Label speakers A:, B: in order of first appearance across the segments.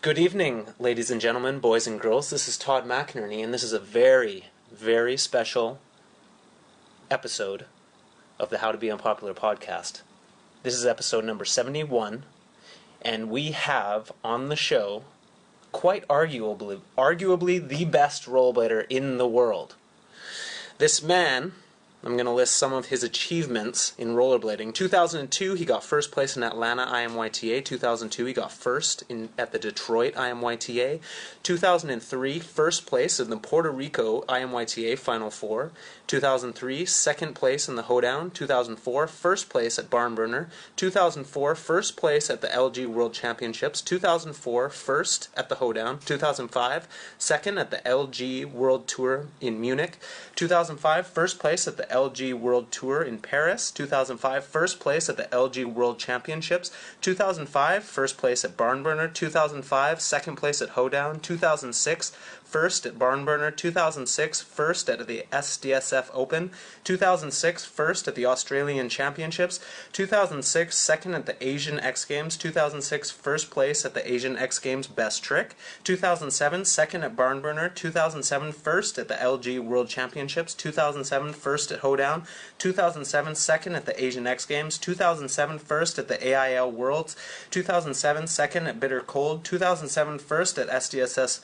A: Good evening, ladies and gentlemen, boys and girls. This is Todd McInerney, and this is a very, very special episode of the How to Be Unpopular podcast. This is episode number 71, and we have on the show quite arguably the best rollerblader in the world. This man, I'm going to list some of his achievements in rollerblading. 2002, he got first place in Atlanta IMYTA. 2002, he got first at the Detroit IMYTA. 2003, first place in the Puerto Rico IMYTA Final Four. 2003, second place in the Hoedown. 2004, first place at Barnburner. 2004, first place at the LG World Championships. 2004, first at the Hoedown. 2005, second at the LG World Tour in Munich. 2005, first place at the LG World Tour in Paris. 2005, first place at the LG World Championships. 2005, first place at Barnburner. 2005, second place at Hoedown. 2006, first at Barnburner. 2006, first at the SDSF Open. 2006, first at the Australian Championships. 2006, second at the Asian X Games. 2006, first place at the Asian X Games Best Trick. 2007, second at Barnburner. 2007, first at the LG World Championships. 2007, first at Hoedown. 2007, second at the Asian X Games. 2007, first at the AIL Worlds. 2007, second at Bitter Cold. 2007, first at SDSF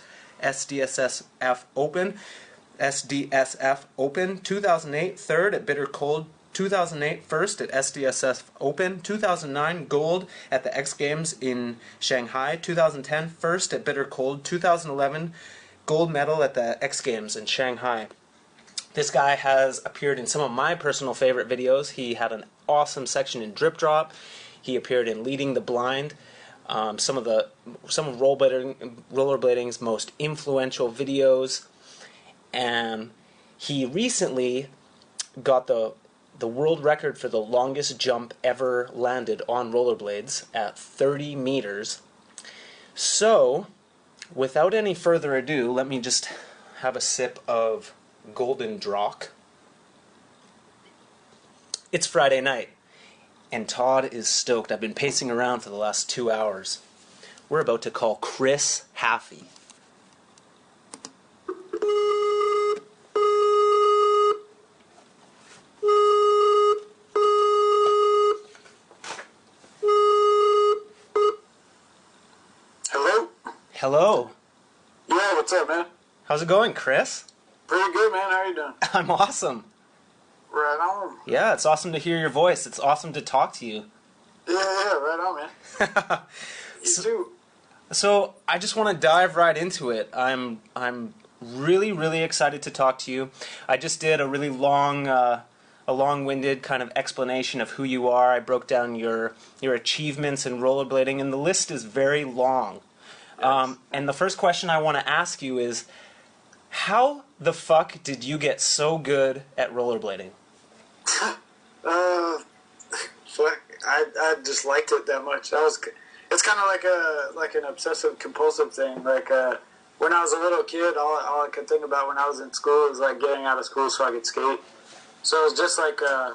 A: Open. 2008, third at Bitter Cold. 2008, first at SDSF Open. 2009, gold at the X Games in Shanghai. 2010, first at Bitter Cold. 2011, gold medal at the X Games in Shanghai. This guy has appeared in some of my personal favorite videos. He had an awesome section in Drip Drop. He appeared in Leading the Blind. Some of rollerblading's most influential videos. And he recently got the world record for the longest jump ever landed on rollerblades at 30 meters. So, without any further ado, let me just have a sip of Golden Drock. It's Friday night, and Todd is stoked. I've been pacing around for the last 2 hours. We're about to call Chris Haffey.
B: Hello?
A: Hello.
B: Yeah, what's up, man?
A: How's it going, Chris?
B: Pretty good, man. How you doing?
A: I'm awesome.
B: Right on.
A: Yeah, it's awesome to hear your voice. It's awesome to talk to you.
B: Yeah, right on, man. You too.
A: So I just want to dive right into it. I'm really, really excited to talk to you. I just did a really long-winded kind of explanation of who you are. I broke down your achievements in rollerblading, and the list is very long.
B: Yes.
A: And the first question I want to ask you is, how the fuck did you get so good at rollerblading?
B: Fuck. I just liked it that much. It's kind of like an obsessive compulsive thing. Like when I was a little kid, all I could think about when I was in school was like getting out of school so I could skate. So it was just like I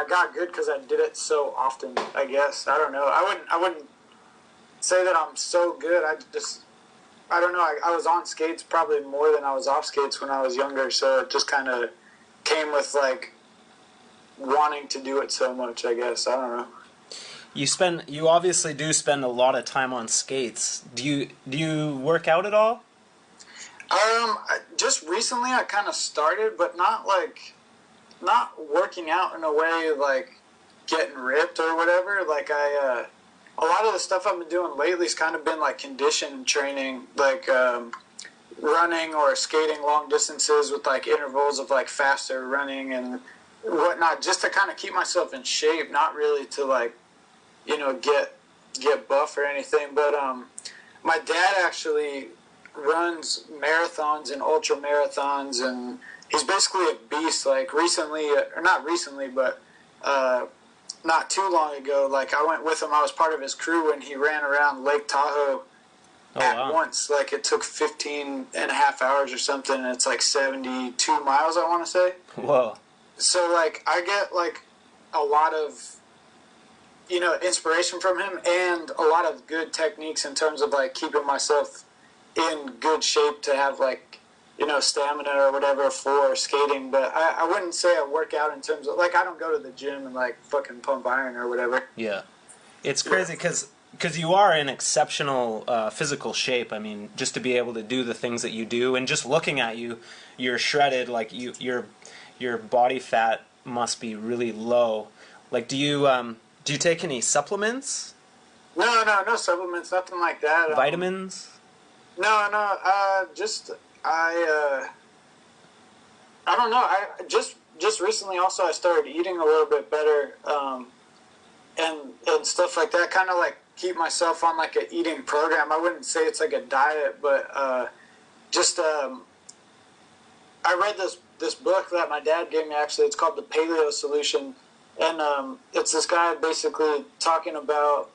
B: got good because I did it so often. I guess I don't know. I wouldn't say that I'm so good. I don't know. I was on skates probably more than I was off skates when I was younger, so it just kind of came with like wanting to do it so much. I guess I don't know.
A: You obviously do spend a lot of time on skates. Do you work out at all?
B: Just recently I kind of started, but not working out in a way like getting ripped or whatever. Like a lot of the stuff I've been doing lately has kind of been like condition training, like running or skating long distances with like intervals of like faster running and whatnot, just to kind of keep myself in shape, not really to like, get buff or anything. But my dad actually runs marathons and ultra marathons, and he's basically a beast. Like recently, or not recently, but not too long ago, like I went with him. I was part of his crew when he ran around Lake Tahoe once. Like it took 15 and a half hours or something, and it's like 72 miles, I want to say.
A: Whoa.
B: So like I get like a lot of inspiration from him, and a lot of good techniques in terms of like keeping myself in good shape to have like stamina or whatever for skating. But I wouldn't say I work out in terms of like I don't go to the gym and like fucking pump iron or whatever.
A: Yeah, it's crazy because you are in exceptional physical shape. I mean, just to be able to do the things that you do, and just looking at you, you're shredded. Like your body fat must be really low. Like, do you take any supplements?
B: No supplements, nothing like that.
A: Vitamins?
B: No. I don't know. I just recently also I started eating a little bit better, and stuff like that. Kind of like keep myself on like a eating program. I wouldn't say it's like a diet, but I read this book that my dad gave me. Actually, it's called The Paleo Solution, and it's this guy basically talking about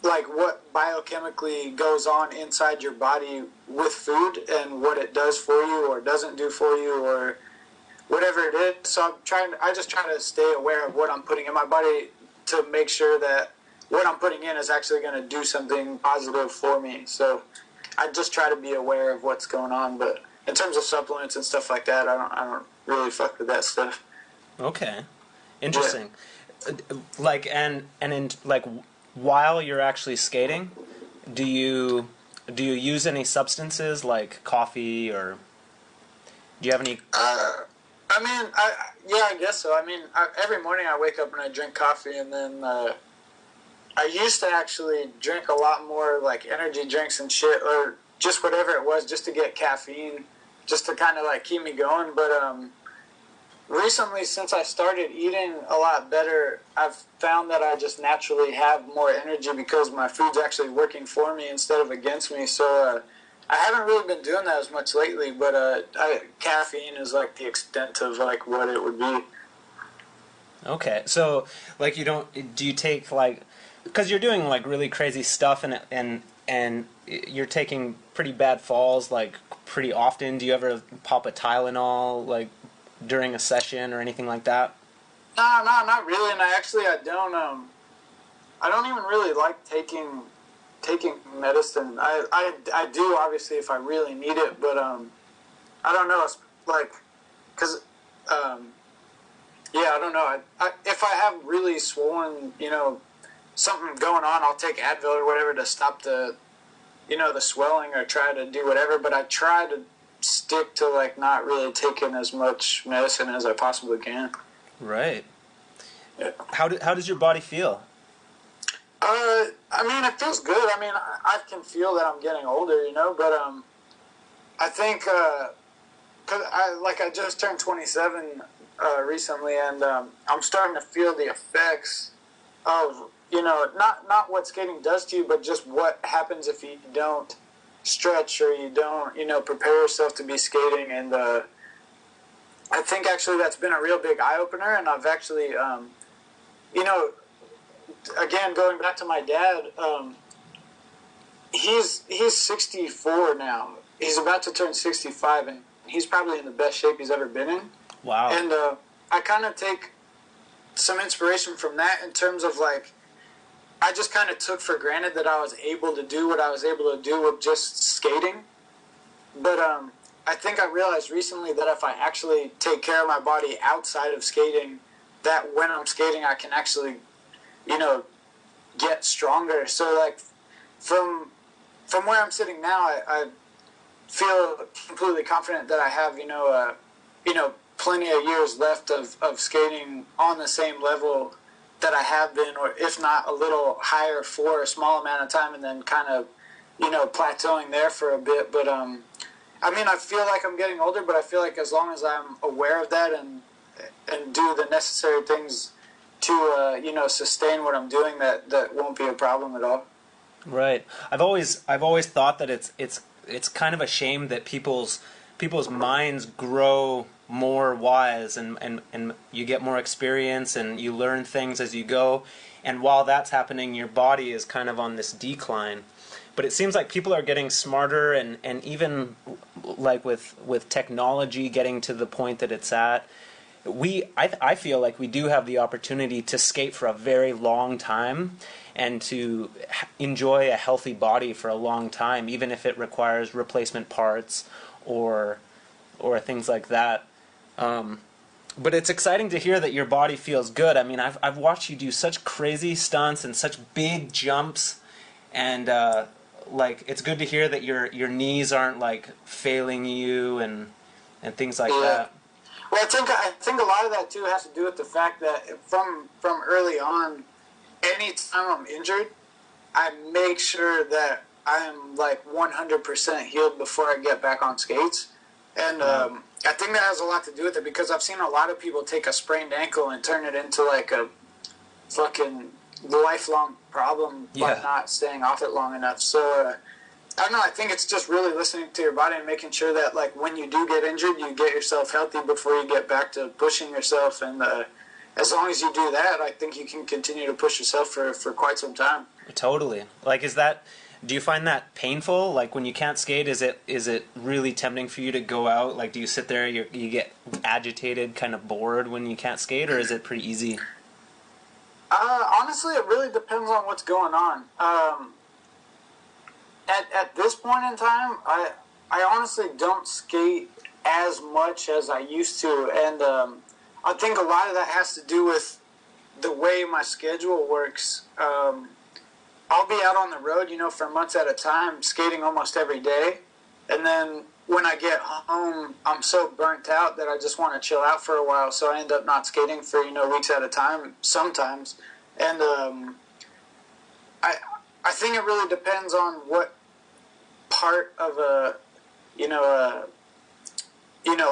B: what biochemically goes on inside your body with food and what it does for you or doesn't do for you or whatever it is. So I just try to stay aware of what I'm putting in my body to make sure that what I'm putting in is actually going to do something positive for me. So I just try to be aware of what's going on. But in terms of supplements and stuff like that, I don't really fuck with that stuff.
A: Okay, interesting. Yeah. While you're actually skating, do you use any substances like coffee, or do you have any?
B: I guess so. I mean, every morning I wake up and I drink coffee, and then I used to actually drink a lot more like energy drinks and shit, or just whatever it was, just to get caffeine, just to kind of like keep me going. But recently, since I started eating a lot better, I've found that I just naturally have more energy because my food's actually working for me instead of against me. So I haven't really been doing that as much lately, but caffeine is like the extent of like what it would be.
A: Okay, so like do you take like, because you're doing like really crazy stuff and you're taking pretty bad falls like pretty often. Do you ever pop a Tylenol like during a session or anything like that?
B: No, not really. And I don't even really like taking medicine. I do obviously if I really need it, but I don't know. It's like, cause I don't know. If I have really swollen, something going on, I'll take Advil or whatever to stop the swelling or try to do whatever. But I try to stick to like not really taking as much medicine as I possibly can.
A: Right.
B: Yeah.
A: How does your body feel?
B: I mean, it feels good. I mean, I can feel that I'm getting older, but I think cause I just turned 27 recently, and I'm starting to feel the effects of not what skating does to you, but just what happens if you don't stretch or you don't prepare yourself to be skating. And I think actually that's been a real big eye-opener, and I've actually again going back to my dad, he's 64 now. He's about to turn 65, and he's probably in the best shape he's ever been in.
A: Wow.
B: And I kind of take some inspiration from that in terms of like, I just kind of took for granted that I was able to do what I was able to do with just skating. But I think I realized recently that if I actually take care of my body outside of skating, that when I'm skating I can actually, get stronger. So like from where I'm sitting now, I feel completely confident that I have, plenty of years left of skating on the same level that I have been, or if not a little higher for a small amount of time, and then kind of, plateauing there for a bit. But I mean, I feel like I'm getting older, but I feel like as long as I'm aware of that and do the necessary things to sustain what I'm doing, that won't be a problem at all.
A: Right. I've always thought that it's kind of a shame that people's minds grow more wise and you get more experience and you learn things as you go, and while that's happening your body is kind of on this decline. But it seems like people are getting smarter, and even like with technology getting to the point that it's at, I feel like we do have the opportunity to skate for a very long time and to enjoy a healthy body for a long time, even if it requires replacement parts or things like that. But it's exciting to hear that your body feels good. I mean, I've watched you do such crazy stunts and such big jumps, and like it's good to hear that your knees aren't like failing you and things like that.
B: Well, I think a lot of that too has to do with the fact that from early on, any time I'm injured, I make sure that I'm like 100% healed before I get back on skates, and I think that has a lot to do with it because I've seen a lot of people take a sprained ankle and turn it into like a fucking lifelong problem by not staying off it long enough. So I don't know. I think it's just really listening to your body and making sure that like when you do get injured, you get yourself healthy before you get back to pushing yourself. And as long as you do that, I think you can continue to push yourself for quite some time.
A: Totally. Like, do you find that painful? Like when you can't skate, is it really tempting for you to go out? Like, do you sit there, you get agitated, kind of bored when you can't skate, or is it pretty easy?
B: Honestly, it really depends on what's going on. At this point in time, I honestly don't skate as much as I used to, and I think a lot of that has to do with the way my schedule works. I'll be out on the road, for months at a time, skating almost every day, and then when I get home, I'm so burnt out that I just want to chill out for a while, so I end up not skating for, weeks at a time sometimes, and I think it really depends on what part of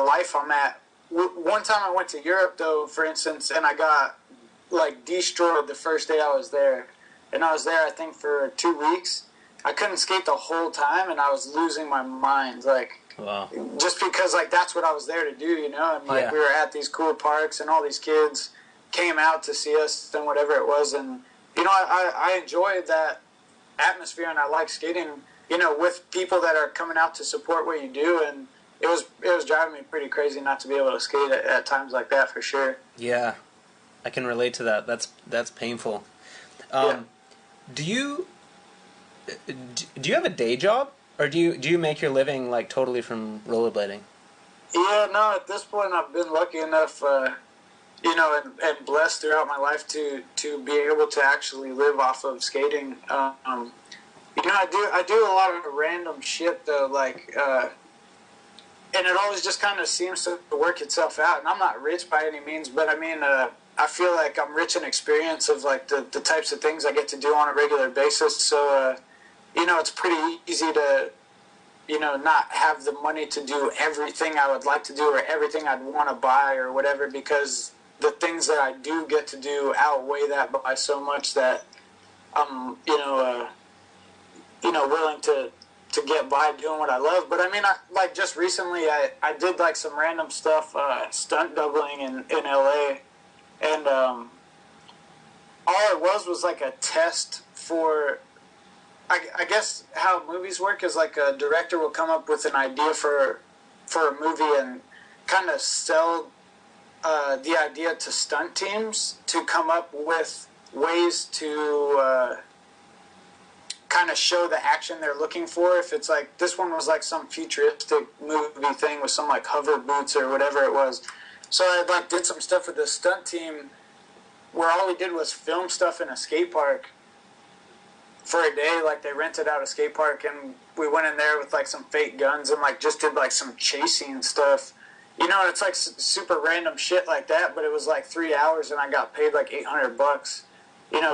B: life I'm at. One time I went to Europe, though, for instance, and I got, like, destroyed the first day I was there. And I was there, I think, for 2 weeks. I couldn't skate the whole time, and I was losing my mind. Like,
A: wow.
B: Just because, like, that's what I was there to do, And, like, we were at these cool parks, and all these kids came out to see us and whatever it was. And, I enjoyed that atmosphere, and I like skating, with people that are coming out to support what you do. And it was driving me pretty crazy not to be able to skate at times like that, for sure.
A: Yeah, I can relate to that. That's painful. Do you have a day job, or do you make your living like totally from rollerblading?
B: Yeah, no. At this point, I've been lucky enough, and blessed throughout my life to be able to actually live off of skating. I do a lot of random shit though, like, and it always just kind of seems to work itself out. And I'm not rich by any means, but I mean, I feel like I'm rich in experience of like the types of things I get to do on a regular basis. So, it's pretty easy to, not have the money to do everything I would like to do or everything I'd want to buy or whatever, because the things that I do get to do outweigh that by so much that I'm, willing to get by doing what I love. But I mean, just recently I did like some random stuff, stunt doubling in LA. And all it was like a test for, I guess how movies work is like a director will come up with an idea for a movie and kind of sell the idea to stunt teams to come up with ways to kind of show the action they're looking for. If it's like, this one was like some futuristic movie thing with some like hover boots or whatever it was. So I like did some stuff with this stunt team where all we did was film stuff in a skate park for a day. Like they rented out a skate park and we went in there with like some fake guns and like just did like some chasing stuff. And it's like super random shit like that, but it was like 3 hours and I got paid like $800, nice.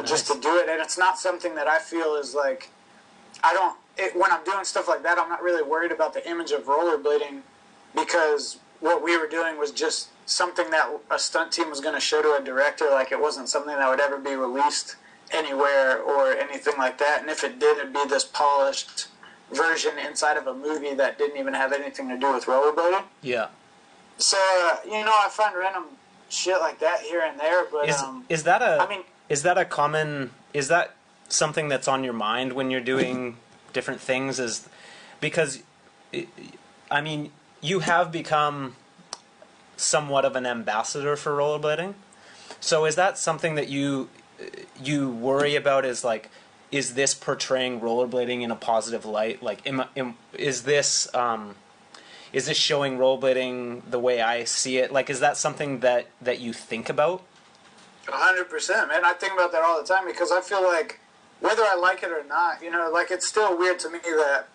B: Just to do it. And it's not something that I feel is like, when I'm doing stuff like that, I'm not really worried about the image of rollerblading, because what we were doing was just something that a stunt team was going to show to a director. Like, it wasn't something that would ever be released anywhere or anything like that. And if it did, it'd be this polished version inside of a movie that didn't even have anything to do with rollerblading.
A: Yeah.
B: So, I find random shit like that here and there. But
A: is that something that's on your mind when you're doing different things? Because, I mean, you have become somewhat of an ambassador for rollerblading. So is that something that you worry about? Is this portraying rollerblading in a positive light? Like, is this showing rollerblading the way I see it? Like, is that something that you think about?
B: 100%, man. I think about that all the time because I feel like whether I like it or not, like it's still weird to me that,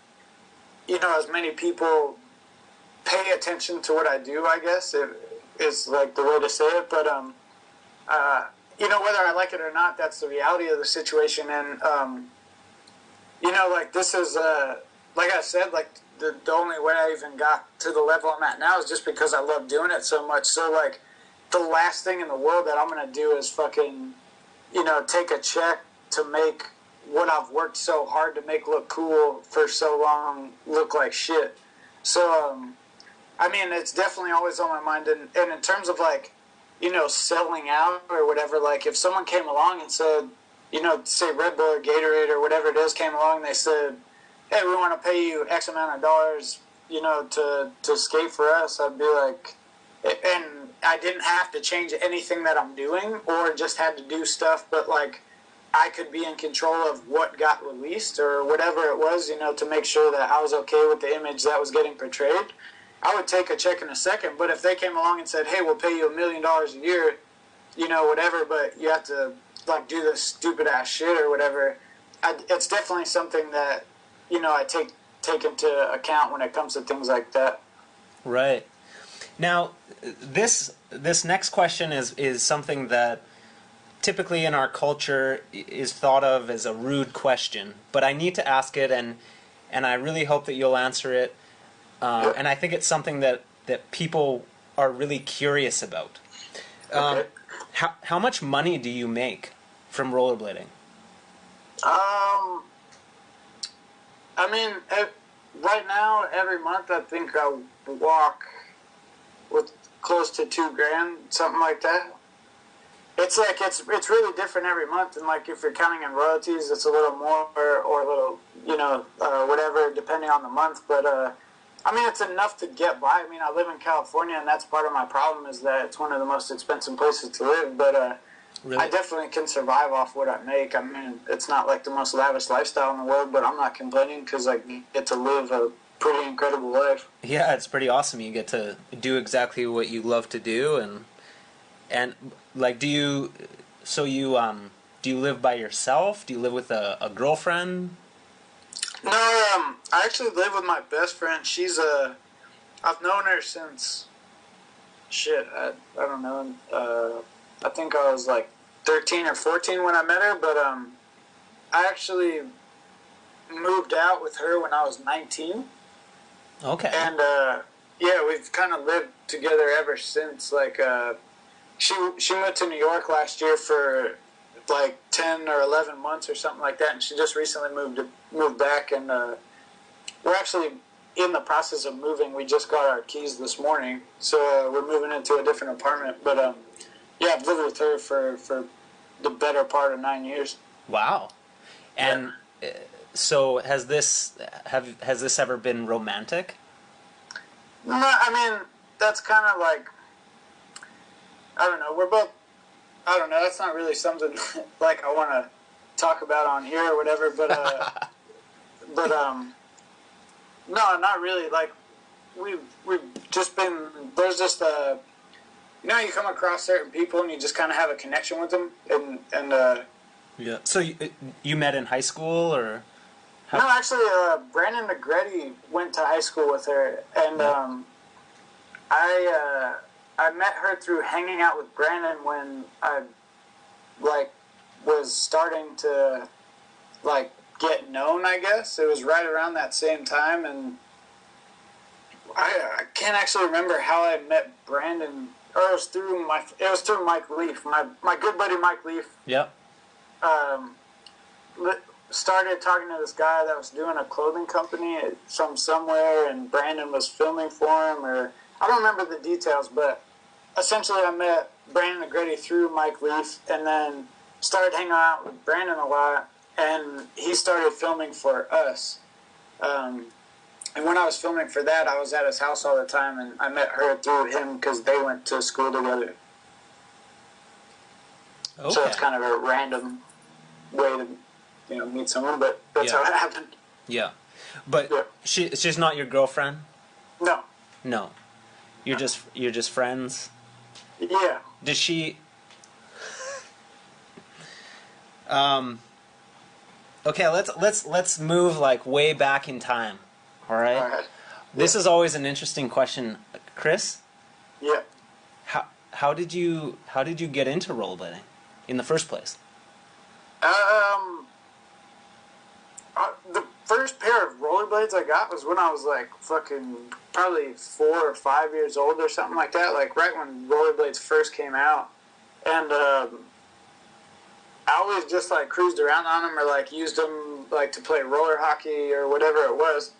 B: as many people pay attention to what I do, I guess, is like the way to say it. But, whether I like it or not, that's the reality of the situation. And, like this is, like I said, like the only way I even got to the level I'm at now is just because I love doing it so much. So, like, the last thing in the world that I'm going to do is fucking, take a check to make what I've worked so hard to make look cool for so long look like shit. So, I mean, it's definitely always on my mind. And in terms of, like, selling out or whatever, like, if someone came along and said, say Red Bull or Gatorade or whatever it is came along and they said, hey, we want to pay you X amount of dollars, to skate for us, I'd be like, and I didn't have to change anything that I'm doing or just had to do stuff, but, like, I could be in control of what got released or whatever it was, to make sure that I was okay with the image that was getting portrayed. I would take a check in a second, but if they came along and said, hey, we'll pay you $1 million a year, whatever, but you have to, like, do this stupid-ass shit or whatever, it's definitely something that, I take into account when it comes to things like that.
A: Right. Now, this next question is something that typically in our culture is thought of as a rude question, but I need to ask it, and I really hope that you'll answer it. And I think it's something that people are really curious about.
B: Okay.
A: How much money do you make from rollerblading?
B: I mean, right now, every month, I think I walk with close to $2,000, something like that. It's like, it's really different every month, and, like, if you're counting in royalties, it's a little more or a little, whatever, depending on the month, but, I mean, it's enough to get by. I mean, I live in California, and that's part of my problem is that it's one of the most expensive places to live, but, really? I definitely can survive off what I make. I mean, it's not like the most lavish lifestyle in the world, but I'm not complaining because I get to live a pretty incredible life.
A: Yeah, it's pretty awesome. You get to do exactly what you love to do, and like, do you live by yourself? Do you live with a girlfriend?
B: No, I actually live with my best friend. I've known her since, I don't know, I think I was like 13 or 14 when I met her, but I actually moved out with her when I was 19.
A: Okay.
B: And yeah, we've kind of lived together ever since. Like, she moved to New York last year for like 10 or 11 months or something like that, and she just recently moved back, and we're actually in the process of moving. We just got our keys this morning, so we're moving into a different apartment, but yeah, I've lived with her for the better part of 9 years.
A: Wow. And so has this ever been romantic?
B: No, I mean, that's kind of like, I don't know, I don't know, that's not really something like I want to talk about on here or whatever, but no, not really. Like, we've just been, there's just you come across certain people and you just kind of have a connection with them, and
A: yeah. So you met in high school, or? How?
B: No, actually, Brandon Negretti went to high school with her, and I met her through hanging out with Brandon when I, like, was starting to, like, get known, I guess. It was right around that same time, and I can't actually remember how I met Brandon, or it was through Mike Leaf, my good buddy Mike Leaf.
A: Yep.
B: Started talking to this guy that was doing a clothing company from somewhere, and Brandon was filming for him, or I don't remember the details, but essentially I met Brandon Negretti through Mike Leaf, and then started hanging out with Brandon a lot, and he started filming for us. And And when I was filming for that, I was at his house all the time, and I met her through him because they went to school together.
A: Okay.
B: So it's kind of a random way to, meet someone, but that's how it happened.
A: Yeah. But she's not your girlfriend?
B: No.
A: No. You're just friends?
B: Yeah.
A: Does she... Okay, let's move like way back in time. All right?
B: All right.
A: This is always an interesting question. Chris?
B: Yeah.
A: How did you get into rollerblading in the first place?
B: The first pair of rollerblades I got was when I was like fucking probably 4 or 5 years old or something like that. Like right when rollerblades first came out, and I always just like cruised around on them or like used them like to play roller hockey or whatever it was.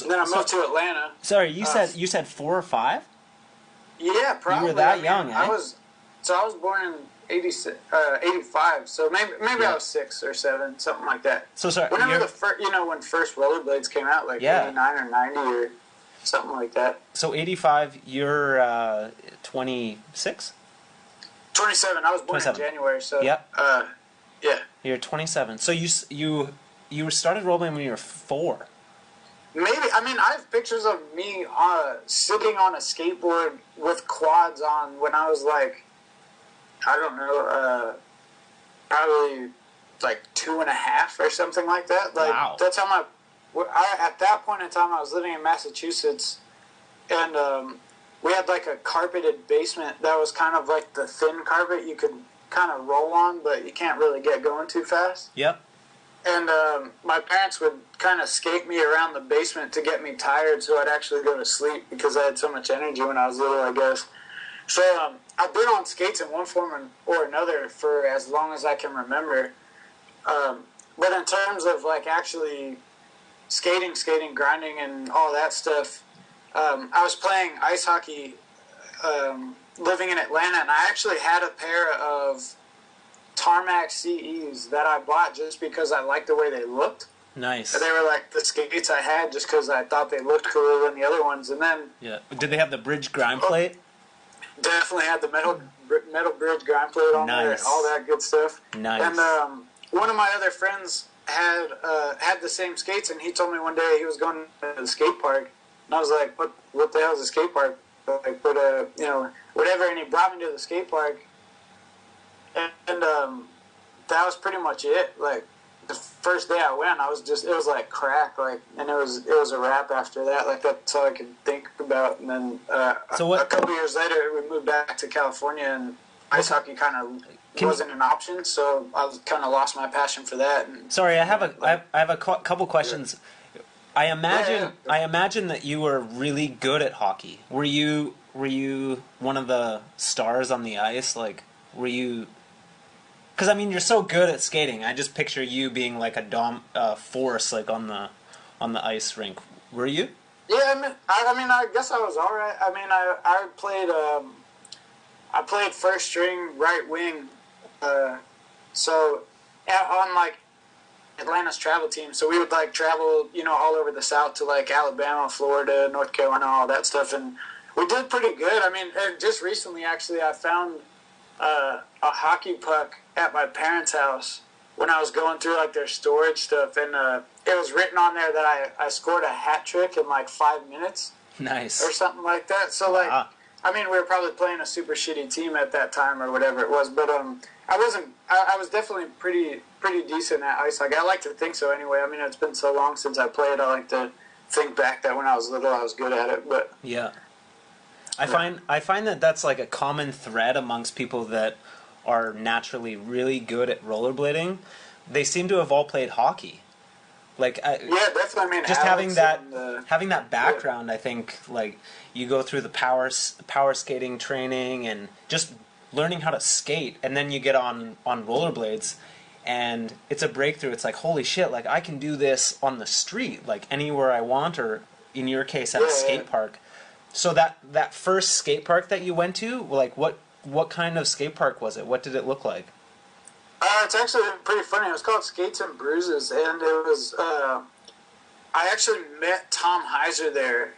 B: And then I moved to Atlanta.
A: Sorry, you said 4 or 5?
B: Yeah, probably.
A: You were that young, eh?
B: I was born in 85, so maybe I was 6 or 7, something like that.
A: So sorry,
B: whenever when first rollerblades came out, like 89 or 90 or something like that.
A: So 85, you're 26?
B: 27. I was born 27. In January, so
A: yep.
B: Yeah.
A: You're 27. So you started rollerblading when you were 4.
B: Maybe. I mean, I have pictures of me sitting on a skateboard with quads on when I was like, I don't know, probably like 2.5 or something like that. Like,
A: wow.
B: That's how at that point in time, I was living in Massachusetts, and we had like a carpeted basement that was kind of like the thin carpet you could kind of roll on, but you can't really get going too fast.
A: Yep.
B: And my parents would kind of skate me around the basement to get me tired so I'd actually go to sleep because I had so much energy when I was little, I guess. So I've been on skates in one form or another for as long as I can remember. But in terms of like actually skating, grinding, and all that stuff, I was playing ice hockey living in Atlanta, and I actually had a pair of tarmac CEs that I bought just because I liked the way they looked.
A: Nice.
B: They were like the skates I had just because I thought they looked cooler than the other ones. And then
A: did they have the bridge grind plate?
B: Definitely had the metal bridge grind plate on there, all that good stuff.
A: Nice.
B: And one of my other friends had the same skates, and he told me one day he was going to the skate park, and I was like, "What the hell is a skate park?" Like, but whatever. And he brought me to the skate park. And that was pretty much it. Like the first day I went, it was like crack, like, and it was a wrap after that. Like that's all I could think about. And then a couple years later, we moved back to California, and ice hockey kind of wasn't an option. So I kind of lost my passion for that. And,
A: sorry, I have a couple questions. Yeah. I imagine that you were really good at hockey. Were you one of the stars on the ice? Like, were you? Because I mean, you're so good at skating. I just picture you being like a force, like on the ice rink. Were you?
B: Yeah, I guess I was all right. I mean, I played first string right wing, so on like Atlanta's travel team. So we would like travel, all over the South to like Alabama, Florida, North Carolina, all that stuff, and we did pretty good. I mean, just recently actually, I found a hockey puck at my parents' house when I was going through like their storage stuff, and it was written on there that I scored a hat trick in like 5 minutes.
A: Nice.
B: Or something like that. So like, I mean, we were probably playing a super shitty team at that time or whatever it was, but I was definitely pretty decent at ice hockey. I like to think so anyway. I mean, it's been so long since I played. I like to think back that when I was little, I was good at it. But
A: yeah. I find that that's like a common thread amongst people that are naturally really good at rollerblading. They seem to have all played hockey. Like
B: yeah, definitely. I mean,
A: just
B: Alex
A: having that background, I think like you go through the power skating training and just learning how to skate, and then you get on rollerblades, and it's a breakthrough. It's like, holy shit! Like I can do this on the street, like anywhere I want, or in your case, at a skate park. So that first skate park that you went to, like what kind of skate park was it? What did it look like?
B: It's actually pretty funny. It was called Skates and Bruises, and it was I actually met Tom Heiser there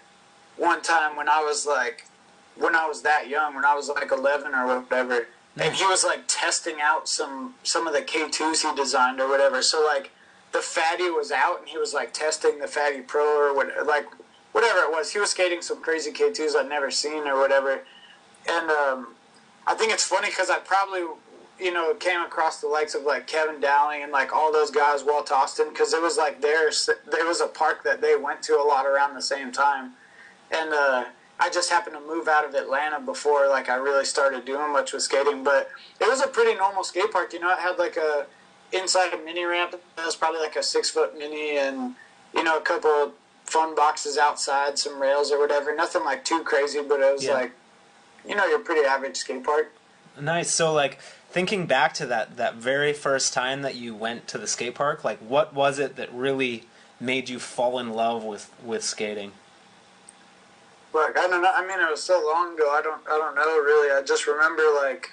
B: one time when I was that young, when I was like 11 or whatever. And he was like testing out some of the K2s he designed or whatever. So like the Fatty was out and he was like testing the Fatty Pro or whatever it was. He was skating some crazy K2s I'd never seen or whatever. And I think it's funny because I probably, came across the likes of like Kevin Dowling and like all those guys, Walt Austin, because it was like there was a park that they went to a lot around the same time. And I just happened to move out of Atlanta before like I really started doing much with skating. But it was a pretty normal skate park. It had like inside a mini ramp. It was probably like a 6-foot mini and, a couple of fun boxes outside, some rails or whatever. Nothing like too crazy, but it was like, your pretty average skate park.
A: Nice. So like thinking back to that very first time that you went to the skate park, like what was it that really made you fall in love with skating?
B: Like, I don't know. I mean, it was so long ago. I don't know really. I just remember like,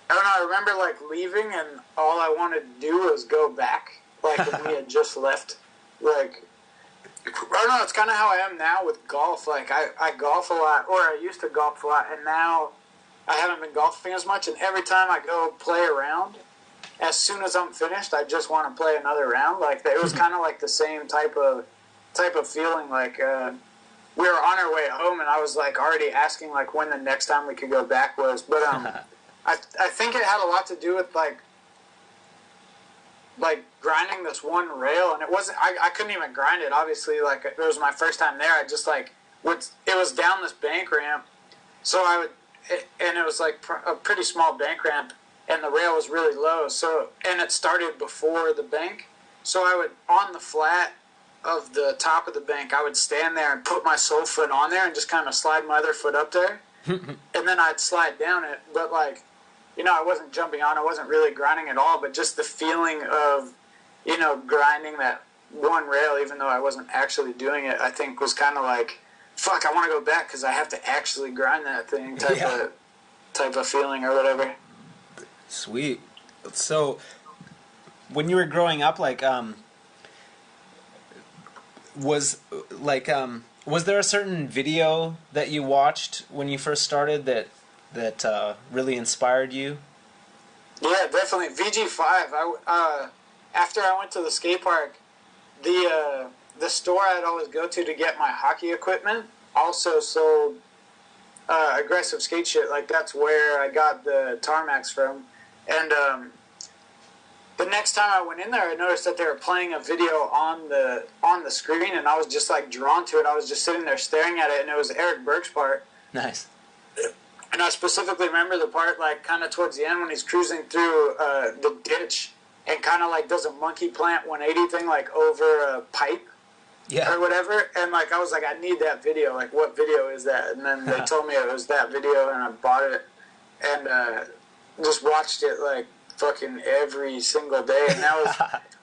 B: I don't know. I remember like leaving and all I wanted to do was go back. Like when we had just left. Like, I don't know. It's kind of how I am now with golf. Like I golf a lot, or I used to golf a lot, and now I haven't been golfing as much. And every time I go play around, as soon as I'm finished, I just want to play another round. Like it was kind of like the same type of feeling. Like we were on our way home and I was like already asking like when the next time we could go back was, but I think it had a lot to do with like grinding this one rail, and it wasn't I couldn't even grind it, obviously. Like it was my first time there. I just like it was down this bank ramp, so and it was like a pretty small bank ramp and the rail was really low, so, and it started before the bank, so I would, on the flat of the top of the bank, I would stand there and put my sole foot on there and just kind of slide my other foot up there, and then I'd slide down it. But like, I wasn't jumping on, I wasn't really grinding at all, but just the feeling of, grinding that one rail, even though I wasn't actually doing it, I think was kind of like, fuck, I want to go back because I have to actually grind that thing type of feeling or whatever.
A: Sweet. So, when you were growing up, like, was there a certain video that you watched when you first started that really inspired you?
B: Yeah, definitely. VG5. After I went to the skate park, the store I'd always go to get my hockey equipment also sold aggressive skate shit. Like that's where I got the Tarmacs from. And the next time I went in there, I noticed that they were playing a video on the screen, and I was just like drawn to it. I was just sitting there staring at it, and it was Eric Burke's part.
A: Nice.
B: And I specifically remember the part like kind of towards the end when he's cruising through the ditch and kind of like does a monkey plant 180 thing like over a pipe. Yeah. Or whatever, and like I was like, I need that video. Like, what video is that? And then they told me it was that video, and I bought it and just watched it like fucking every single day. And that was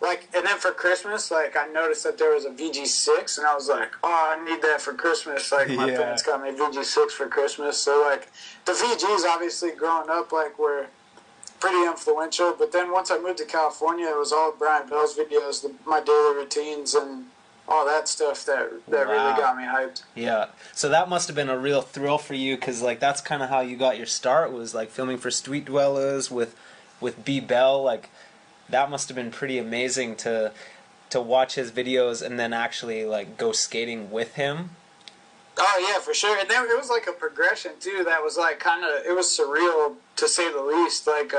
B: like, and then for Christmas, like I noticed that there was a VG6, and I was like, oh, I need that for Christmas. Like my parents got me VG6 for Christmas, so like the VGs obviously growing up like were pretty influential. But then once I moved to California, it was all Brian Bell's videos, my daily routines, and all that stuff that really got me hyped. Yeah.
A: So that must have been a real thrill for you, because like that's kind of how you got your start, was like filming for Street Dwellers with B. Bell. Like that must have been pretty amazing to watch his videos and then actually like go skating with him.
B: Oh yeah, for sure. And then it was like a progression too that was like it was surreal to say the least. Like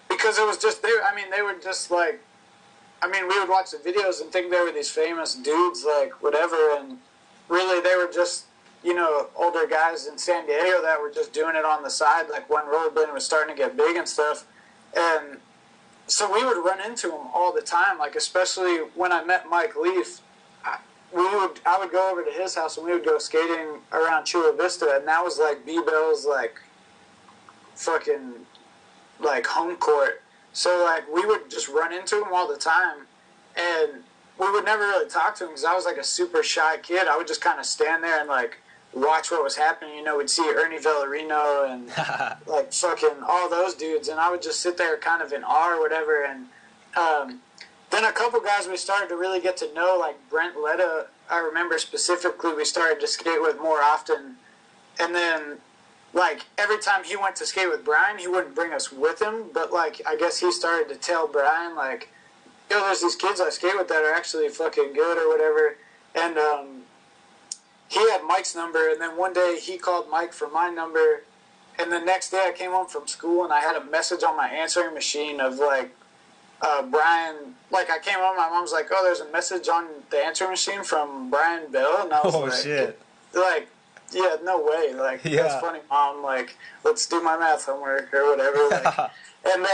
B: because it was just they were just like, we would watch the videos and think they were these famous dudes, like, whatever, and really they were just, older guys in San Diego that were just doing it on the side, like, when rollerblading was starting to get big and stuff, and so we would run into them all the time, like, especially when I met Mike Leaf, I would go over to his house and we would go skating around Chula Vista, and that was, like, B-Bell's, like, fucking, like, home court. So, like, we would just run into him all the time, and we would never really talk to him because I was, like, a super shy kid. I would just kind of stand there and, like, watch what was happening. We'd see Ernie Villarino and, like, fucking all those dudes, and I would just sit there kind of in awe or whatever, and then a couple guys we started to really get to know, like Brent Letta. I remember specifically we started to skate with more often. And then, like, every time he went to skate with Brian, he wouldn't bring us with him. But, like, I guess he started to tell Brian, like, yo, there's these kids I skate with that are actually fucking good or whatever. And he had Mike's number. And then one day he called Mike for my number. And the next day I came home from school and I had a message on my answering machine of, like, Brian, like, I came home, my mom's like, oh, there's a message on the answering machine from Brian Bell. And I was like,
A: shit.
B: Like, yeah, no way. Like, that's funny, Mom. Like, let's do my math homework or whatever. Like, and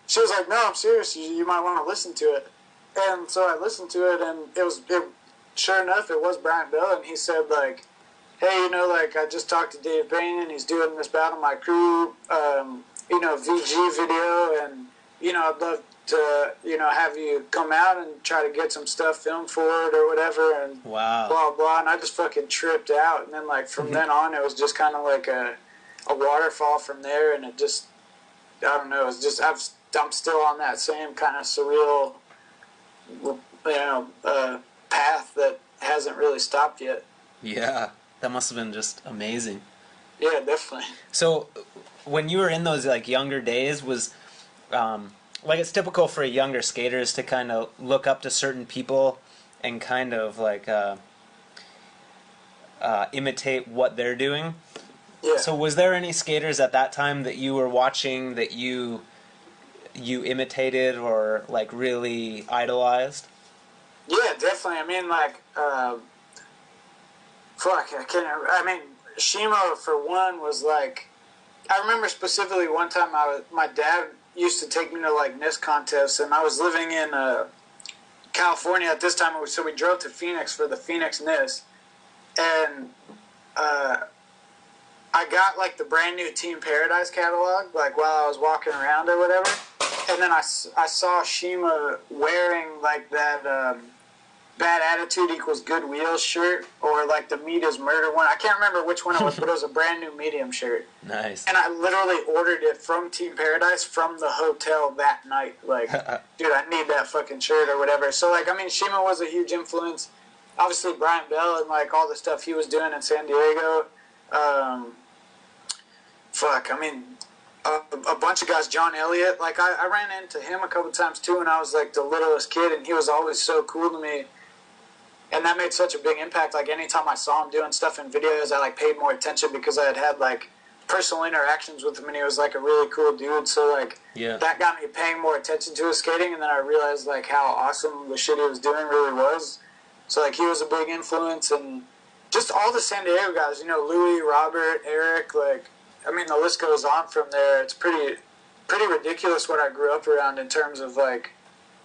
B: she was like, no, I'm serious. You might want to listen to it. And so I listened to it, and sure enough, it was Brian Bell. And he said, like, hey, you know, like, I just talked to Dave Payne, and he's doing this Battle My Crew, you know, VG video. And, you know, I'd love to, you know, have you come out and try to get some stuff filmed for it or whatever, and
A: wow,
B: blah blah. And I just fucking tripped out. And then, like, from then on, it was just kind of like a waterfall from there. And it just, I don't know, it's just I'm still on that same kind of surreal, you know, path that hasn't really stopped yet.
A: Yeah, that must have been just amazing.
B: Yeah, definitely.
A: So when you were in those, like, younger days, was like, it's typical for younger skaters to kind of look up to certain people and kind of, like, imitate what they're doing.
B: Yeah.
A: So was there any skaters at that time that you were watching that you imitated or, like, really idolized?
B: Yeah, definitely. I mean, like, I mean, Shima, for one, was, like, I remember specifically one time my dad used to take me to, like, NIST contests, and I was living in California at this time, so we drove to Phoenix for the Phoenix NIST, and I got, like, the brand new Team Paradise catalog, like, while I was walking around or whatever, and then I saw Shima wearing, like, that Bad Attitude Equals Good Wheels shirt, or, like, the Meat is Murder one. I can't remember which one it was, but it was a brand new medium shirt.
A: Nice.
B: And I literally ordered it from Team Paradise from the hotel that night. Like, dude, I need that fucking shirt or whatever. So, like, I mean, Shima was a huge influence. Obviously, Brian Bell and, like, all the stuff he was doing in San Diego. I mean, a bunch of guys. John Elliott. Like, I ran into him a couple times, too, when I was, like, the littlest kid, and he was always so cool to me. And that made such a big impact. Like, anytime I saw him doing stuff in videos, I, like, paid more attention because I had, like, personal interactions with him, and he was, like, a really cool dude. So, like, that got me paying more attention to his skating, and then I realized, like, how awesome the shit he was doing really was. So, like, he was a big influence, and just all the San Diego guys, you know, Louis, Robert, Eric, like, I mean, the list goes on from there. It's pretty ridiculous what I grew up around in terms of, like,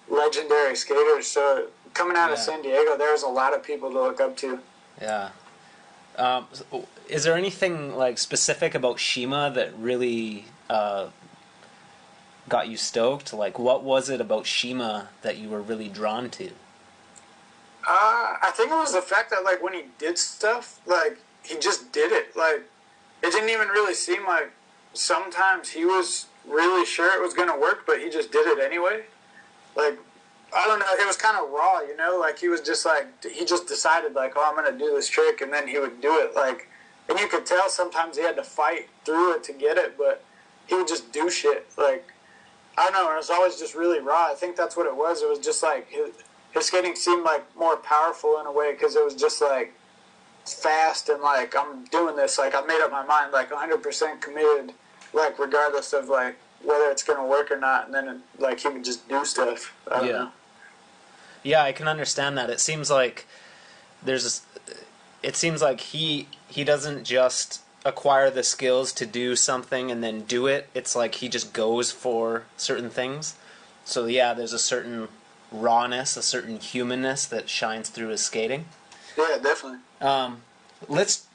B: legendary skaters. So coming out of San Diego, there's a lot of people to look up to.
A: Yeah. Is there anything, like, specific about Shima that really got you stoked? Like, what was it about Shima that you were really drawn to?
B: I think it was the fact that, like, when he did stuff, like, he just did it. Like, it didn't even really seem like sometimes he was really sure it was going to work, but he just did it anyway. Like, I don't know, it was kind of raw, you know? Like, he was just, like, he just decided, like, oh, I'm going to do this trick, and then he would do it. Like, and you could tell sometimes he had to fight through it to get it, but he would just do shit. Like, I don't know, it was always just really raw. I think that's what it was. It was just, like, his skating seemed, like, more powerful in a way, because it was just, like, fast, and, like, I'm doing this. Like, I made up my mind, like, 100% committed, like, regardless of, like, whether it's going to work or not, and then, like, he would just do stuff. I don't know.
A: Yeah, I can understand that. It seems like he doesn't just acquire the skills to do something and then do it. It's like he just goes for certain things. So yeah, there's a certain rawness, a certain humanness that shines through his skating.
B: Yeah, definitely.
A: Let's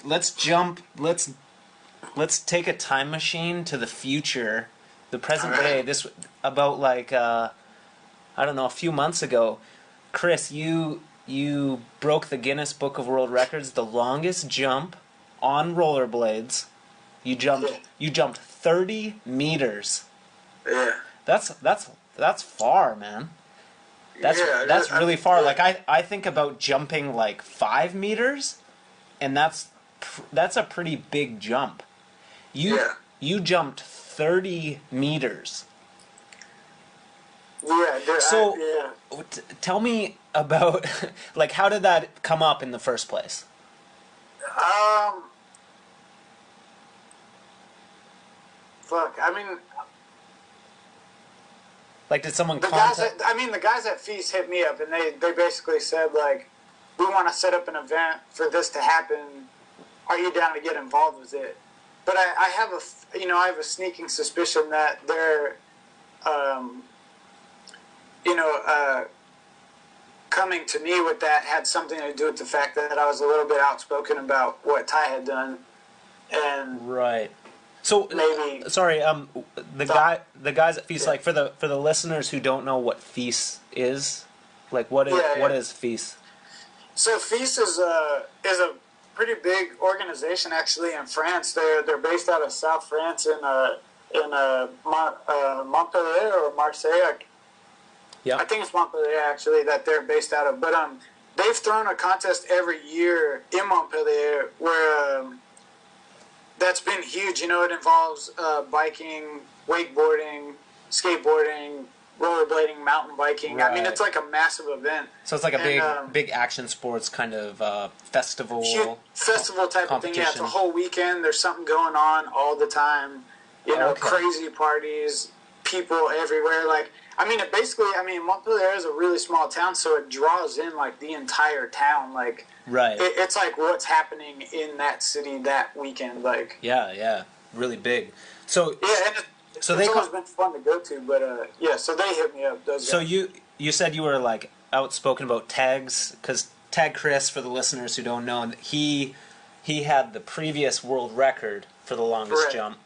A: take a time machine to the future, the present day. This about, like, I don't know, a few months ago, Chris, you broke the Guinness Book of World Records, the longest jump on rollerblades. You jumped 30 meters.
B: Yeah.
A: That's far, man. That's really far. Like I think about jumping like 5 meters, and that's a pretty big jump. You jumped 30 meters.
B: Yeah.
A: So tell me about like how did that come up in the first place?
B: Fuck. I mean,
A: like, did someone
B: the guys at Feast hit me up, and they basically said, like, we want to set up an event for this to happen. Are you down to get involved with it? But I have a sneaking suspicion that they're, coming to me with that had something to do with the fact that I was a little bit outspoken about what Ty had done, and
A: right. So
B: maybe
A: sorry, the guys at Feast, like for the listeners who don't know what Feast is, like what is Feast?
B: So Feast is a pretty big organization actually in France. They're based out of South France in Montpellier or Marseille.
A: Yeah,
B: I think it's Montpellier actually that they're based out of. But they've thrown a contest every year in Montpellier where that's been huge. It involves biking, wakeboarding, skateboarding, rollerblading, mountain biking.
A: Right.
B: I mean, it's like a massive event.
A: So it's like a big action sports kind of festival.
B: Huge festival type of thing. Yeah, it's a whole weekend. There's something going on all the time. Crazy parties, people everywhere. Like, I mean, Montpellier is a really small town, so it draws in like the entire town. Like,
A: right.
B: It's like what's happening in that city that weekend. Like,
A: yeah, really big. So
B: yeah, and it's always been fun to go to. But so they hit me up. Those guys.
A: You said you were like outspoken about tags, because Tag Chris, for the listeners who don't know, he had the previous world record for the longest jump.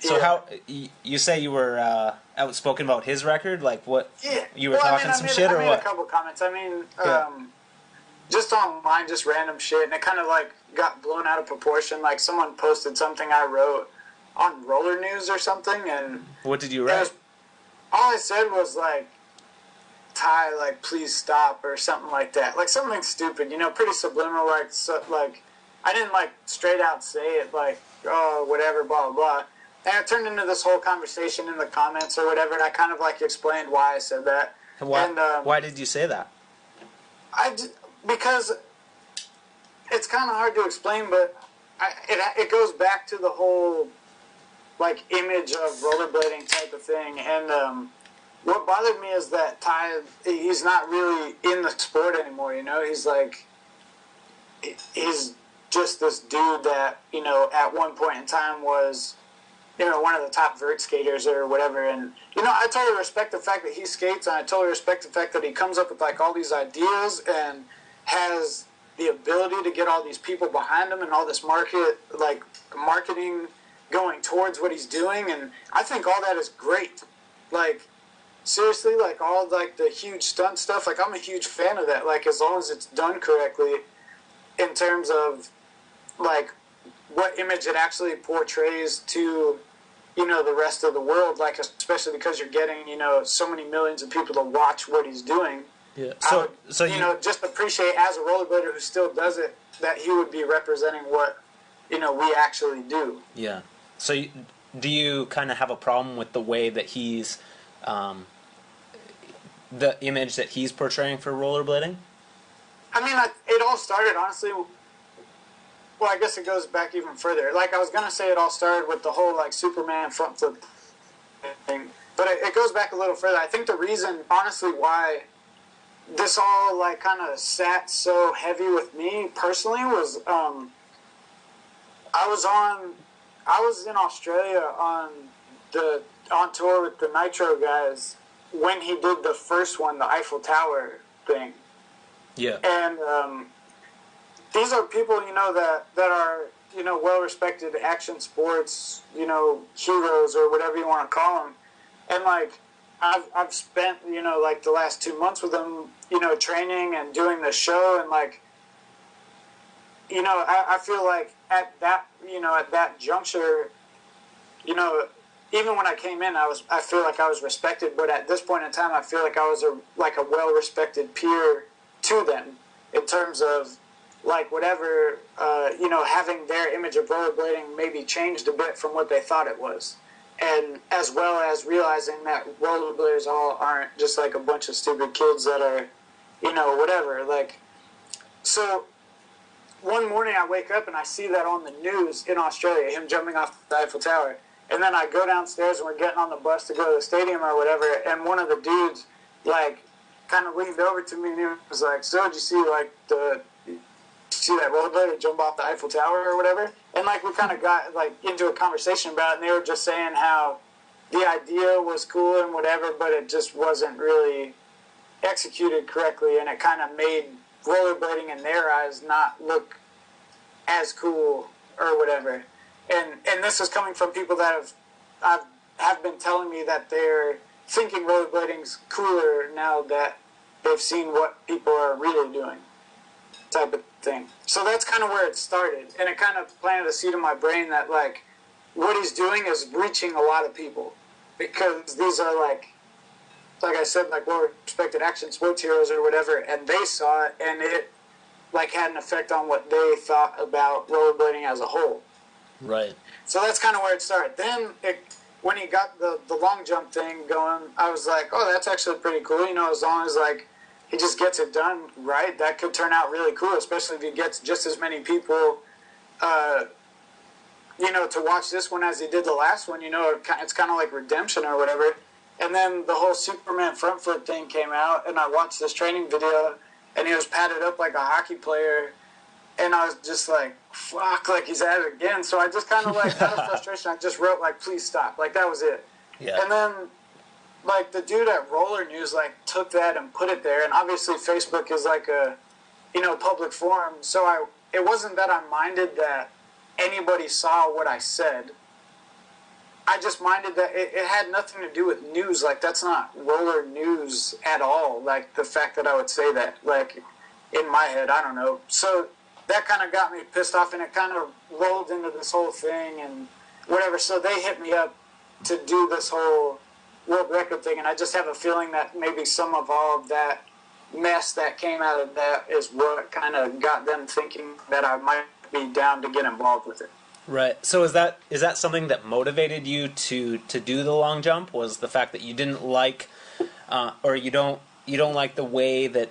A: So how you say you were outspoken about his record? Like what?
B: Yeah,
A: you were talking some shit or what?
B: I made a couple comments. I mean, just online, just random shit, and it kind of like got blown out of proportion. Like someone posted something I wrote on Roller News or something, and
A: what did you write?
B: All I said was like, Ty, like, please stop, or something like that. Like something stupid, pretty subliminal. Like I didn't like straight out say it, like, oh, whatever, blah blah. And it turned into this whole conversation in the comments or whatever, and I kind of like explained why I said that.
A: Why did you say that?
B: Because it's kind of hard to explain, but it goes back to the whole like image of rollerblading type of thing. And what bothered me is that Ty, he's not really in the sport anymore. He's just this dude that at one point in time was one of the top vert skaters or whatever. And I totally respect the fact that he skates, and I totally respect the fact that he comes up with like all these ideas and has the ability to get all these people behind him and all this marketing going towards what he's doing. And I think all that is great. Like, seriously, like all like the huge stunt stuff, like I'm a huge fan of that. Like, as long as it's done correctly in terms of like what image it actually portrays to the rest of the world, like especially because you're getting so many millions of people to watch what he's doing.
A: Yeah.
B: So just appreciate as a rollerblader who still does it that he would be representing what we actually do.
A: Yeah. So do you kind of have a problem with the way that he's the image that he's portraying for rollerblading?
B: I mean, it all started honestly. Well, I guess it goes back even further. Like, I was going to say it all started with the whole, like, Superman front flip thing. But it goes back a little further. I think the reason, honestly, why this all, like, kind of sat so heavy with me personally was I was in Australia on tour with the Nitro guys when he did the first one, the Eiffel Tower thing.
A: Yeah.
B: And these are people, that are, well-respected action sports, heroes or whatever you want to call them. And, like, I've spent, like the last 2 months with them, training and doing the show. And, like, I feel like at that juncture, even when I came in, I feel like I was respected, but at this point in time, I feel like I was a well-respected peer to them in terms of, like, whatever, having their image of rollerblading maybe changed a bit from what they thought it was. And as well as realizing that rollerbladers all aren't just, like, a bunch of stupid kids that are, whatever. Like, so one morning I wake up and I see that on the news in Australia, him jumping off the Eiffel Tower. And then I go downstairs and we're getting on the bus to go to the stadium or whatever, and one of the dudes, like, kind of leaned over to me and he was like, so did you see, like, see that rollerblader jump off the Eiffel Tower or whatever? And, like, we kind of got, like, into a conversation about it, and they were just saying how the idea was cool and whatever, but it just wasn't really executed correctly, and it kind of made rollerblading in their eyes not look as cool or whatever. And this is coming from people that have been telling me that they're thinking rollerblading's cooler now that they've seen what people are really doing, type of thing. So that's kind of where it started, and it kind of planted a seed in my brain that, like, what he's doing is reaching a lot of people, because these are, like I said, like, well-respected action sports heroes or whatever, and they saw it, and it, like, had an effect on what they thought about rollerblading as a whole.
A: Right.
B: So that's kind of where it started. Then, when he got the long jump thing going, I was like, oh, that's actually pretty cool. As long as, like, he just gets it done right, that could turn out really cool, especially if he gets just as many people, to watch this one as he did the last one. It's kind of like redemption or whatever. And then the whole Superman front flip thing came out, and I watched this training video, and he was padded up like a hockey player. And I was just like, fuck, like, he's at it again. So I just kind of, like, out of frustration, I just wrote, like, please stop. Like, that was it.
A: Yeah.
B: And then, like, the dude at Roller News, like, took that and put it there. And obviously Facebook is, like, a, public forum. So it wasn't that I minded that anybody saw what I said. I just minded that it had nothing to do with news. Like, that's not Roller News at all. Like, the fact that I would say that, like, in my head, I don't know. So that kind of got me pissed off, and it kind of rolled into this whole thing and whatever. So they hit me up to do this whole world record thing, and I just have a feeling that maybe some of all of that mess that came out of that is what kind of got them thinking that I might be down to get involved with it.
A: Right. So is that something that motivated you to do the long jump? Was the fact that you didn't like, or you don't like the way that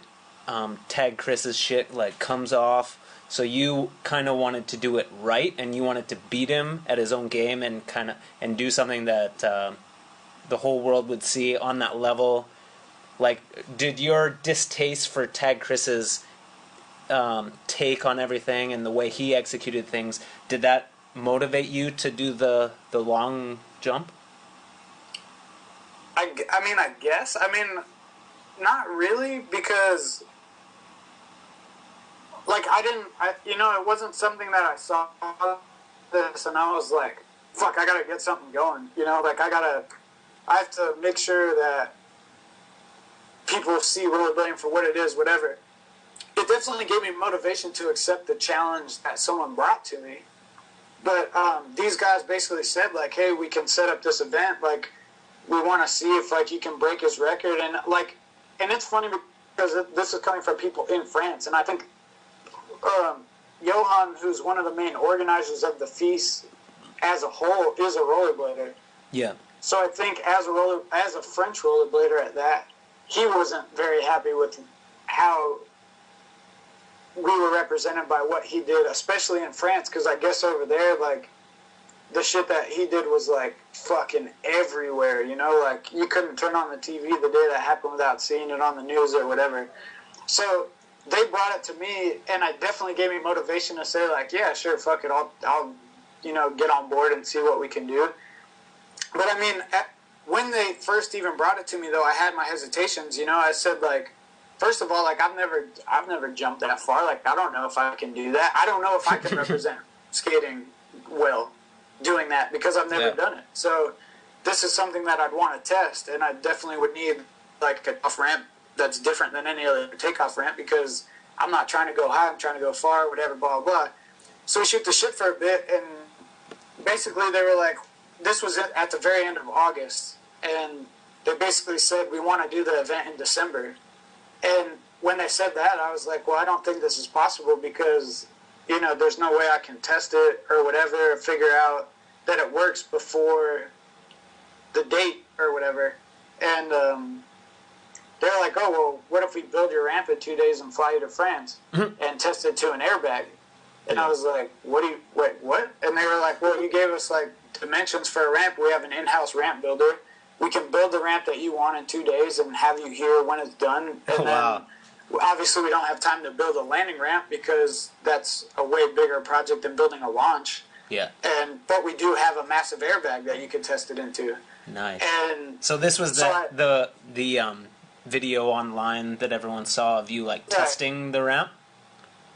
A: Tag Chris's shit, like, comes off? So you kind of wanted to do it right, and you wanted to beat him at his own game, and do something that the whole world would see on that level. Like, did your distaste for Tag Chris's take on everything and the way he executed things, did that motivate you to do the long jump?
B: I mean, I guess. I mean, not really, because, like, it wasn't something that I saw this and I was like, fuck, I gotta get something going. Like, I have to make sure that people see rollerblading for what it is, whatever. It definitely gave me motivation to accept the challenge that someone brought to me. But these guys basically said, like, hey, we can set up this event. Like, we want to see if, like, you can break his record. And, like, and it's funny because this is coming from people in France. And I think Johan, who's one of the main organizers of the feast as a whole, is a rollerblader.
A: Yeah.
B: So I think as a French rollerblader at that, he wasn't very happy with how we were represented by what he did, especially in France, because I guess over there, like, the shit that he did was, like, fucking everywhere, like, you couldn't turn on the TV the day that happened without seeing it on the news or whatever. So they brought it to me, and it definitely gave me motivation to say, like, yeah, sure, fuck it, I'll get on board and see what we can do. But I mean, when they first even brought it to me, though, I had my hesitations. I said, like, first of all, like, I've never jumped that far. Like, I don't know if I can do that. I don't know if I can represent skating well doing that, because I've never done it. So this is something that I'd want to test, and I definitely would need, like, a off ramp that's different than any other takeoff ramp, because I'm not trying to go high, I'm trying to go far, whatever, blah, blah. So we shoot the shit for a bit, and basically they were like, this was at the very end of August, and they basically said, we want to do the event in December. And when they said that, I was like, well, I don't think this is possible because, you know, there's no way I can test it or whatever, or figure out that it works before the date or whatever. And they're like, oh, well, what if we build your ramp in 2 days and fly you to France and test it to an airbag? And I was like, wait, what? And they were like, well, you gave us, like, dimensions for a ramp. We have an in-house ramp builder. We can build the ramp that you want in 2 days and have you here when it's done. And then, obviously, we don't have time to build a landing ramp because that's a way bigger project than building a launch.
A: Yeah.
B: But we do have a massive airbag that you can test it into.
A: Nice.
B: And
A: so this was the video online that everyone saw of you, like, testing the ramp?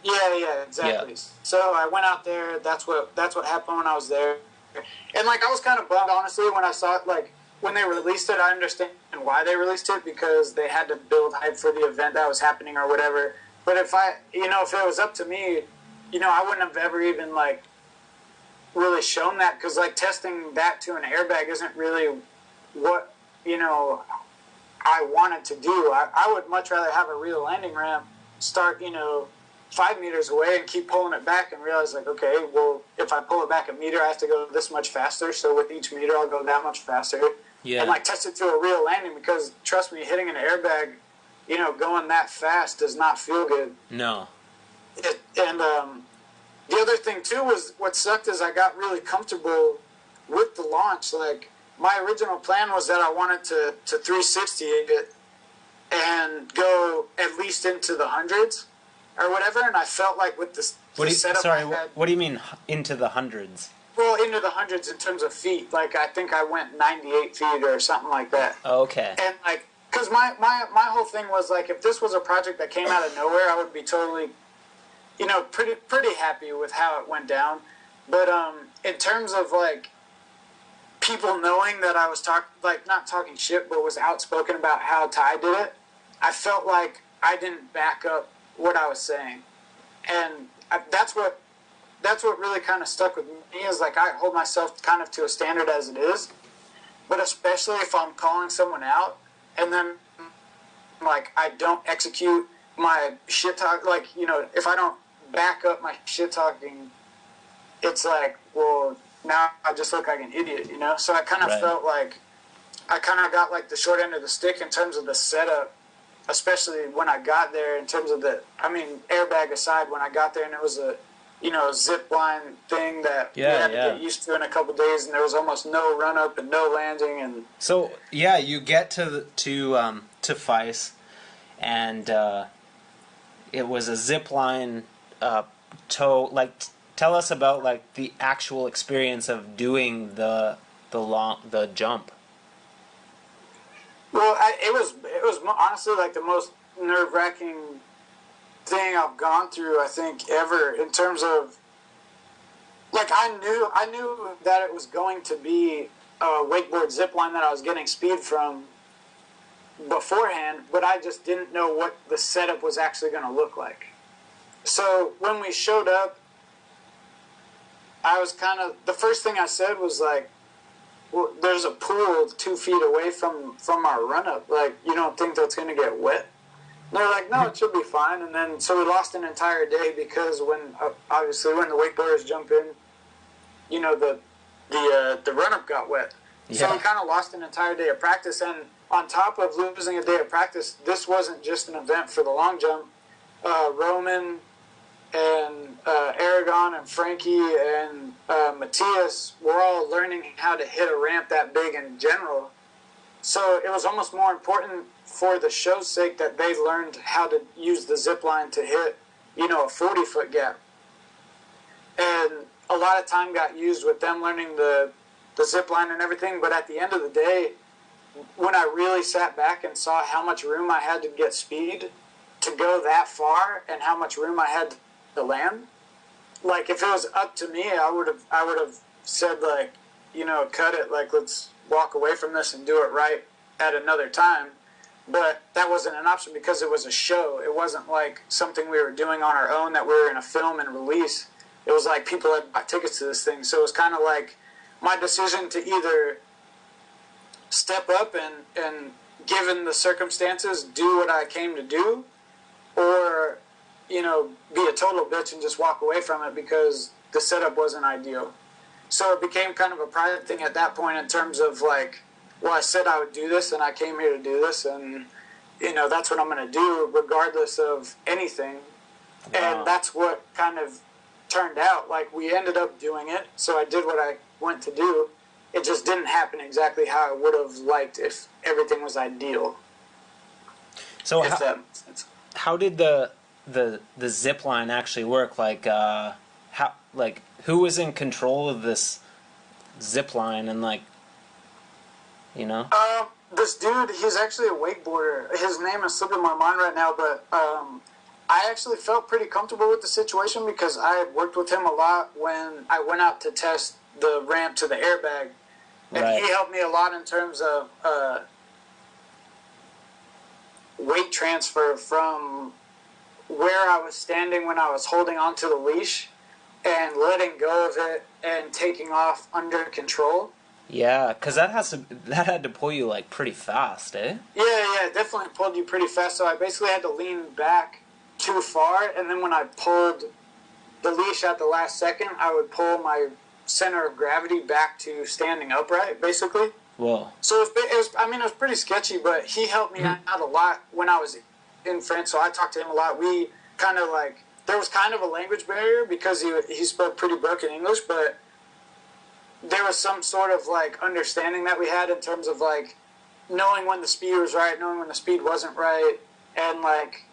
B: Yeah, exactly. Yeah. So I went out there. That's what happened when I was there. And, like, I was kind of bummed, honestly, when I saw it. Like, when they released it, I understand why they released it, because they had to build hype for the event that was happening or whatever. But if it was up to me, you know, I wouldn't have ever even, like, really shown that, because, like, testing that to an airbag isn't really what, you know, I wanted to do. I would much rather have a real landing ramp start, you know, 5 meters away and keep pulling it back and realize, like, okay, well, if I pull it back a meter, I have to go this much faster, so with each meter I'll go that much faster. Yeah. And, like, test it to a real landing, because, trust me, hitting an airbag, you know, going that fast does not feel good.
A: No.
B: The other thing, too, was what sucked is I got really comfortable with the launch. Like, my original plan was that I wanted to 360 it and go at least into the hundreds or whatever, and I felt like with the setup I had...
A: What do you mean, into the hundreds?
B: Well, into the hundreds in terms of feet. Like, I think I went 98 feet or something like that.
A: Oh, okay.
B: And, like, because my whole thing was, like, if this was a project that came out of nowhere, I would be totally... you know, pretty happy with how it went down. But in terms of, like, people knowing that I was not talking shit, but was outspoken about how Ty did it, I felt like I didn't back up what I was saying. And that's what really kind of stuck with me, is, like, I hold myself kind of to a standard as it is. But especially if I'm calling someone out and then, like, I don't execute my shit talk, like, you know, if I don't back up my shit talking, it's like, well, now I just look like an idiot, you know? So I kind of felt like I kind of got, like, the short end of the stick in terms of the setup, especially when I got there, in terms of airbag aside, when I got there and it was a, you know, zip line thing that we had to get used to in a couple days, and there was almost no run up and no landing. And
A: so, yeah, you get to Feist, and it was a zip line tow. Like, tell us about, like, the actual experience of doing the jump.
B: Well, it was honestly, like, the most nerve-wracking thing I've gone through, I think, ever, in terms of, like, I knew that it was going to be a wakeboard zip line that I was getting speed from beforehand, but I just didn't know what the setup was actually going to look like. So when we showed up, I was kind of, the first thing I said was, like, well, there's a pool 2 feet away from our run-up. Like, you don't think that's going to get wet? And they're like, no, it should be fine. And then, so we lost an entire day because obviously when the wakeboarders jump in, you know, the run-up got wet. Yeah. So we kind of lost an entire day of practice. And on top of losing a day of practice, this wasn't just an event for the long jump. Roman and Aragon and Frankie and Matthias were all learning how to hit a ramp that big in general. So it was almost more important for the show's sake that they learned how to use the zip line to hit, you know, a 40-foot gap. And a lot of time got used with them learning the zip line and everything, but at the end of the day, when I really sat back and saw how much room I had to get speed to go that far and how much room I had to land, like, if it was up to me, I would have said, like, you know, cut it, like, let's walk away from this and do it right at another time. But that wasn't an option because it was a show. It wasn't like something we were doing on our own that we were going to film and release. It was like people had bought tickets to this thing. So it was kind of like my decision to either step up and given the circumstances, do what I came to do, or, you know, be a total bitch and just walk away from it because the setup wasn't ideal. So it became kind of a private thing at that point in terms of like, well, I said I would do this and I came here to do this, and, you know, that's what I'm going to do regardless of anything. Wow. And that's what kind of turned out. Like, we ended up doing it, so I did what I went to do. It just didn't happen exactly how I would have liked if everything was ideal.
A: So how did the zip line actually work? Like, who was in control of this zip line, and like, you know?
B: This dude, he's actually a wakeboarder. His name is slipping my mind right now, but I actually felt pretty comfortable with the situation because I had worked with him a lot when I went out to test the ramp to the airbag. And right. He helped me a lot in terms of weight transfer from where I was standing when I was holding onto the leash and letting go of it and taking off under control.
A: Yeah, because that had to pull you like pretty fast, eh?
B: Yeah, it definitely pulled you pretty fast. So I basically had to lean back too far, and then when I pulled the leash at the last second, I would pull my center of gravity back to standing upright, basically.
A: Whoa.
B: So it was pretty sketchy, but he helped me out a lot when I was in France, so I talked to him a lot. We kind of like, there was kind of a language barrier because he spoke pretty broken English, but there was some sort of like understanding that we had in terms of like knowing when the speed was right, knowing when the speed wasn't right, and like,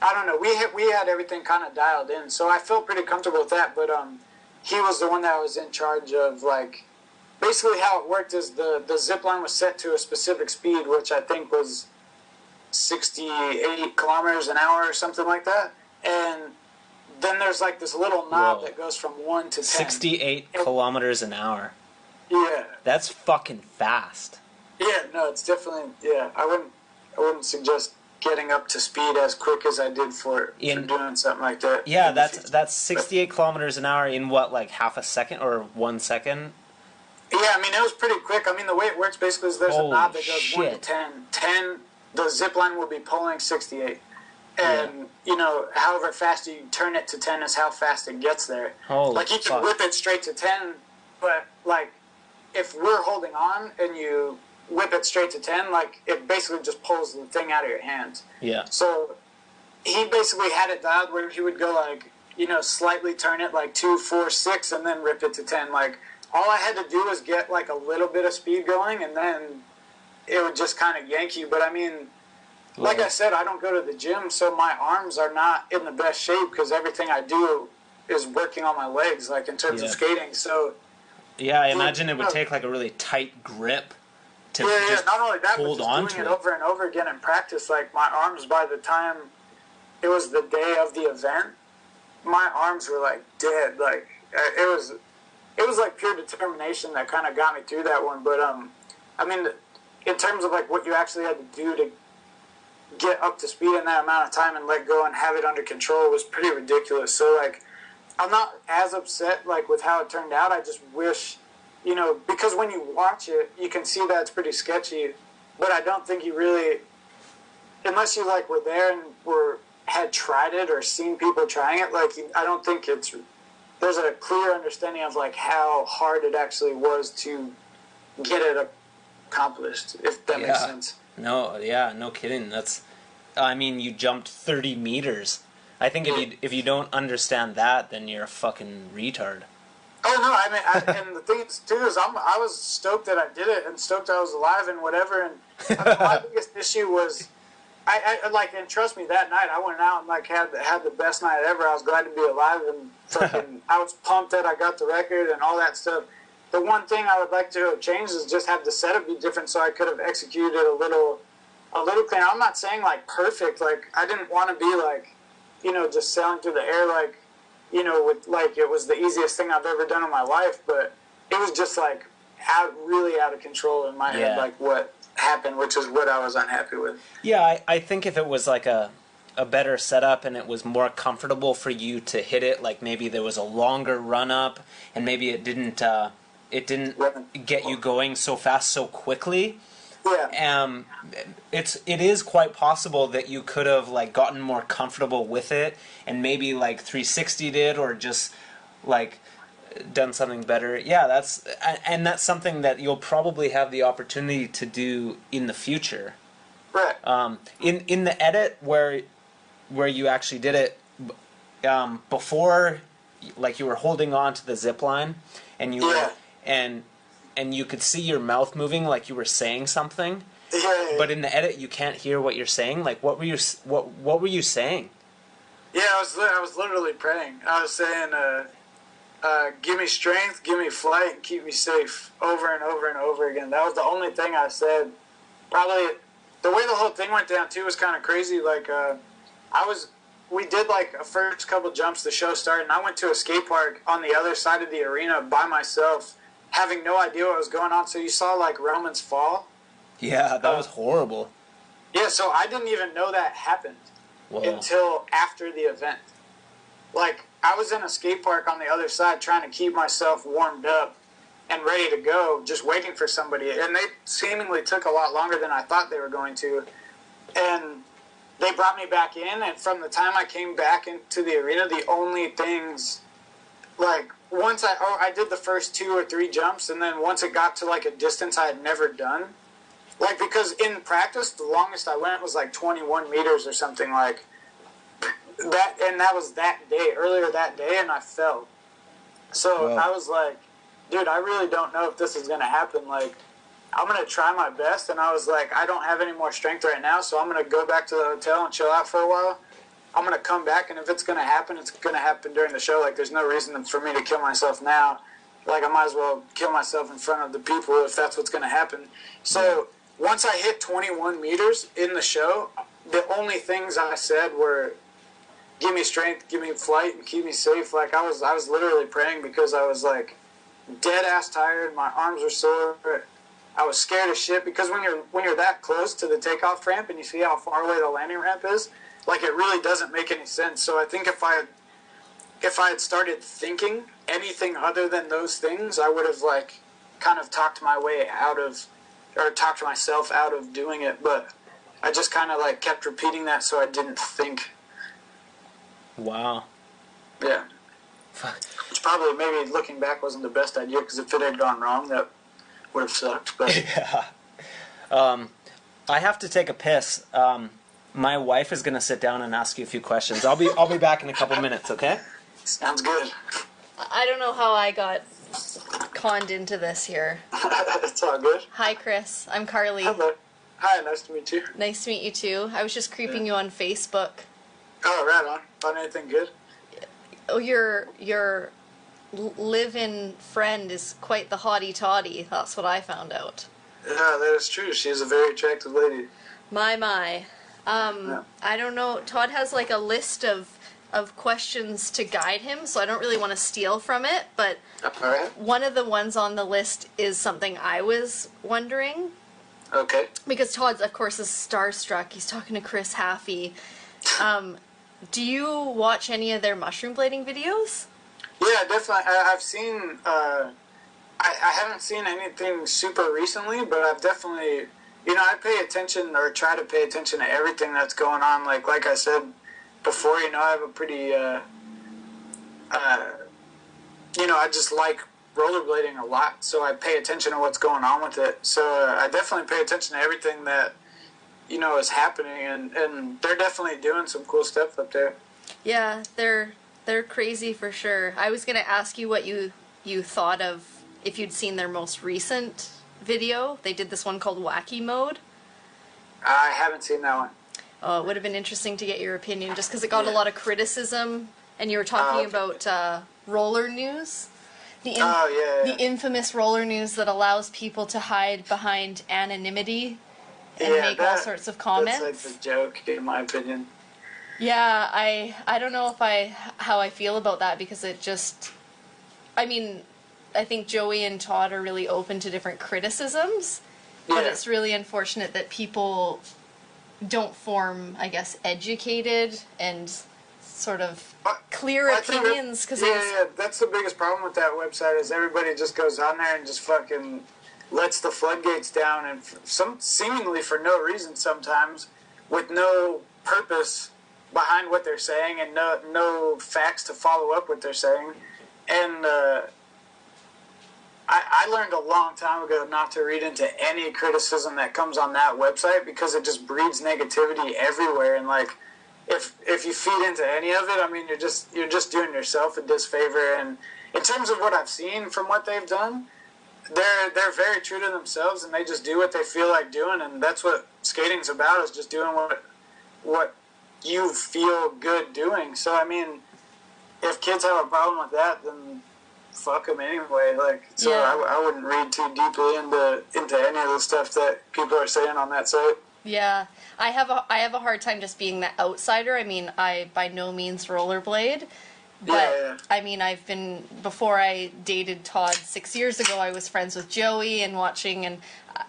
B: I don't know, we had everything kind of dialed in, so I felt pretty comfortable with that. But he was the one that was in charge of like, basically how it worked is the zip line was set to a specific speed, which I think was 68 kilometers an hour or something like that, and then there's like this little knob that goes from 1 to 10.
A: 68 kilometers an hour.
B: Yeah.
A: That's fucking fast.
B: Yeah, no, it's definitely, yeah. I wouldn't suggest getting up to speed as quick as I did for doing something like that.
A: Yeah, that's 68 kilometers an hour in what, like half a second or 1 second?
B: Yeah, I mean, it was pretty quick. I mean, the way it works basically is there's a knob that goes 1 to 10. 10, the zip line will be pulling 68. And, you know, however fast you turn it to 10 is how fast it gets there.
A: Holy
B: like, you can whip it straight to 10, but, like, if we're holding on and you whip it straight to 10, like, it basically just pulls the thing out of your hands.
A: Yeah.
B: So he basically had it dialed where he would go, like, you know, slightly turn it, like, 2, 4, 6, and then rip it to 10. Like, all I had to do was get, like, a little bit of speed going, and then it would just kind of yank you. But, I mean, like I said, I don't go to the gym, so my arms are not in the best shape because everything I do is working on my legs, like in terms of skating. So
A: yeah, I imagine it would take like a really tight grip to just
B: not only that,
A: hold
B: but
A: on
B: just
A: to
B: doing it over and over again in practice. Like my arms, by the time it was the day of the event, my arms were like dead. Like it was like pure determination that kind of got me through that one. But I mean, in terms of like what you actually had to do to get up to speed in that amount of time and let go and have it under control was pretty ridiculous. So like, I'm not as upset like with how it turned out. I just wish, you know, because when you watch it, you can see that it's pretty sketchy. But I don't think you really, unless you like were there and had tried it or seen people trying it, like I don't think there's a clear understanding of like how hard it actually was to get it accomplished, if that makes sense.
A: No, no kidding. I mean, you jumped 30 meters. I think if you don't understand that, then you're a fucking retard.
B: Oh no, I mean, and the thing too is, I was stoked that I did it and stoked I was alive and whatever. And I mean, my biggest issue was, I like, and trust me, that night I went out and like had the best night ever. I was glad to be alive and fucking, I was pumped that I got the record and all that stuff. The one thing I would like to have changed is just have the setup be different so I could have executed a little cleaner. I'm not saying like perfect. Like I didn't want to be like, you know, just sailing through the air like, you know, with like it was the easiest thing I've ever done in my life. But it was just like really out of control in my head, like what happened, which is what I was unhappy with.
A: Yeah, I think if it was like a better setup and it was more comfortable for you to hit it, like maybe there was a longer run up and maybe it didn't it didn't get you going so fast so quickly.
B: Yeah.
A: It is quite possible that you could have like gotten more comfortable with it and maybe like 360'd it or just like done something better. Yeah, that's something that you'll probably have the opportunity to do in the future.
B: Right.
A: In the edit where you actually did it before, like you were holding on to the zip line and you were and you could see your mouth moving like you were saying something.
B: Yeah.
A: But in the edit you can't hear what you're saying. Like what were you saying?
B: Yeah, I was literally praying. I was saying, give me strength, give me flight, and keep me safe over and over and over again. That was the only thing I said. Probably the way the whole thing went down too was kind of crazy. Like we did like a first couple jumps. The show started, and I went to a skate park on the other side of the arena by myself, having no idea what was going on. So you saw like Romans fall.
A: Yeah, that was horrible.
B: Yeah, so I didn't even know that happened until after the event. Like, I was in a skate park on the other side trying to keep myself warmed up and ready to go, just waiting for somebody. And they seemingly took a lot longer than I thought they were going to. And they brought me back in, and from the time I came back into the arena, the only things, like, once I did the first 2 or 3 jumps, and then once it got to, like, a distance I had never done, like, because in practice, the longest I went was, like, 21 meters or something, like, that, and that was that day, earlier that day, and I fell. So I was like, dude, I really don't know if this is going to happen, like, I'm going to try my best, and I was like, I don't have any more strength right now, so I'm going to go back to the hotel and chill out for a while. I'm going to come back, and if it's going to happen, it's going to happen during the show. Like, there's no reason for me to kill myself now. Like, I might as well kill myself in front of the people if that's what's going to happen. So once I hit 21 meters in the show, the only things I said were, give me strength, give me flight, and keep me safe. Like, I was literally praying because I was, like, dead-ass tired. My arms were sore. I was scared as shit because when you're that close to the takeoff ramp and you see how far away the landing ramp is, like, it really doesn't make any sense. So I think if I had started thinking anything other than those things, I would have, like, kind of talked my way out of, or talked myself out of doing it. But I just kind of, like, kept repeating that so I didn't think.
A: Wow.
B: Yeah. Which probably, maybe looking back, wasn't the best idea, because if it had gone wrong, that would have sucked. But
A: yeah. I have to take a piss. My wife is going to sit down and ask you a few questions. I'll be back in a couple minutes, okay?
B: Sounds good.
C: I don't know how I got conned into this here.
B: It's all good.
C: Hi, Chris. I'm Carly.
B: Hello. Hi, nice to meet you.
C: Nice to meet you, too. I was just creeping you on Facebook.
B: Oh, right on. Found anything good?
C: Oh, your live-in friend is quite the hottie-toddy. That's what I found out.
B: Yeah, that is true. She's a very attractive lady.
C: My.
B: Yeah.
C: I don't know. Todd has like a list of questions to guide him, so I don't really want to steal from it, but
B: Alright.
C: one of the ones on the list is something I was wondering.
B: Okay.
C: Because Todd, of course, is starstruck. He's talking to Chris Haffey. Do you watch any of their mushroom blading videos?
B: Yeah, definitely. I've seen, I haven't seen anything super recently, but I've definitely, I pay attention, or try to pay attention to everything that's going on. Like I said before, I have a pretty, I just like rollerblading a lot, so I pay attention to what's going on with it. So I definitely pay attention to everything that, is happening, and they're definitely doing some cool stuff up there.
C: Yeah, they're crazy for sure. I was going to ask you what you thought of if you'd seen their most recent video. They did this one called Wacky Mode.
B: I haven't seen that one.
C: Oh, it would have been interesting to get your opinion, just because it got a lot of criticism, and you were talking about roller news. The infamous roller news that allows people to hide behind anonymity and make all sorts of comments.
B: That's like a joke, in my opinion.
C: Yeah, I don't know how I feel about that, because it just, I think Joey and Todd are really open to different criticisms, but it's really unfortunate that people don't form, I guess, educated and sort of clear opinions.
B: Yeah, that's the biggest problem with that website is everybody just goes on there and just fucking lets the floodgates down, and seemingly for no reason sometimes, with no purpose behind what they're saying and no facts to follow up what they're saying. And I learned a long time ago not to read into any criticism that comes on that website because it just breeds negativity everywhere. And like, if you feed into any of it, I mean, you're just doing yourself a disfavor. And in terms of what I've seen from what they've done, they're very true to themselves, and they just do what they feel like doing, and that's what skating's about, is just doing what you feel good doing. So I mean, if kids have a problem with that, then fuck them anyway. Like, so yeah. I wouldn't read too deeply into any of the stuff that people are saying on that site.
C: Yeah, I have a hard time just being the outsider. I mean, I by no means rollerblade, but I mean, before I dated Todd 6 years ago, I was friends with Joey and watching, and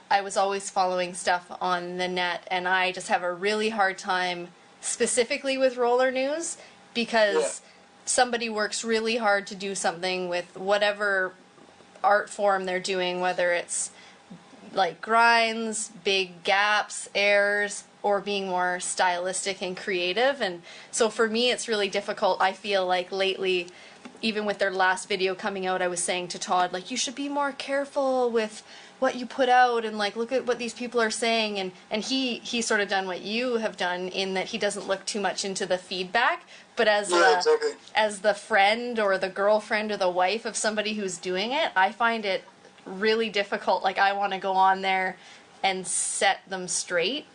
C: I was always following stuff on the net, and I just have a really hard time specifically with roller news because somebody works really hard to do something with whatever art form they're doing, whether it's like grinds, big gaps, airs, or being more stylistic and creative. And so for me, it's really difficult. I feel like lately, even with their last video coming out, I was saying to Todd, like, you should be more careful with what you put out, and like, look at what these people are saying. And he sort of done what you have done, in that he doesn't look too much into the feedback, but as the friend or the girlfriend or the wife of somebody who's doing it, I find it really difficult. Like, I want to go on there and set them straight.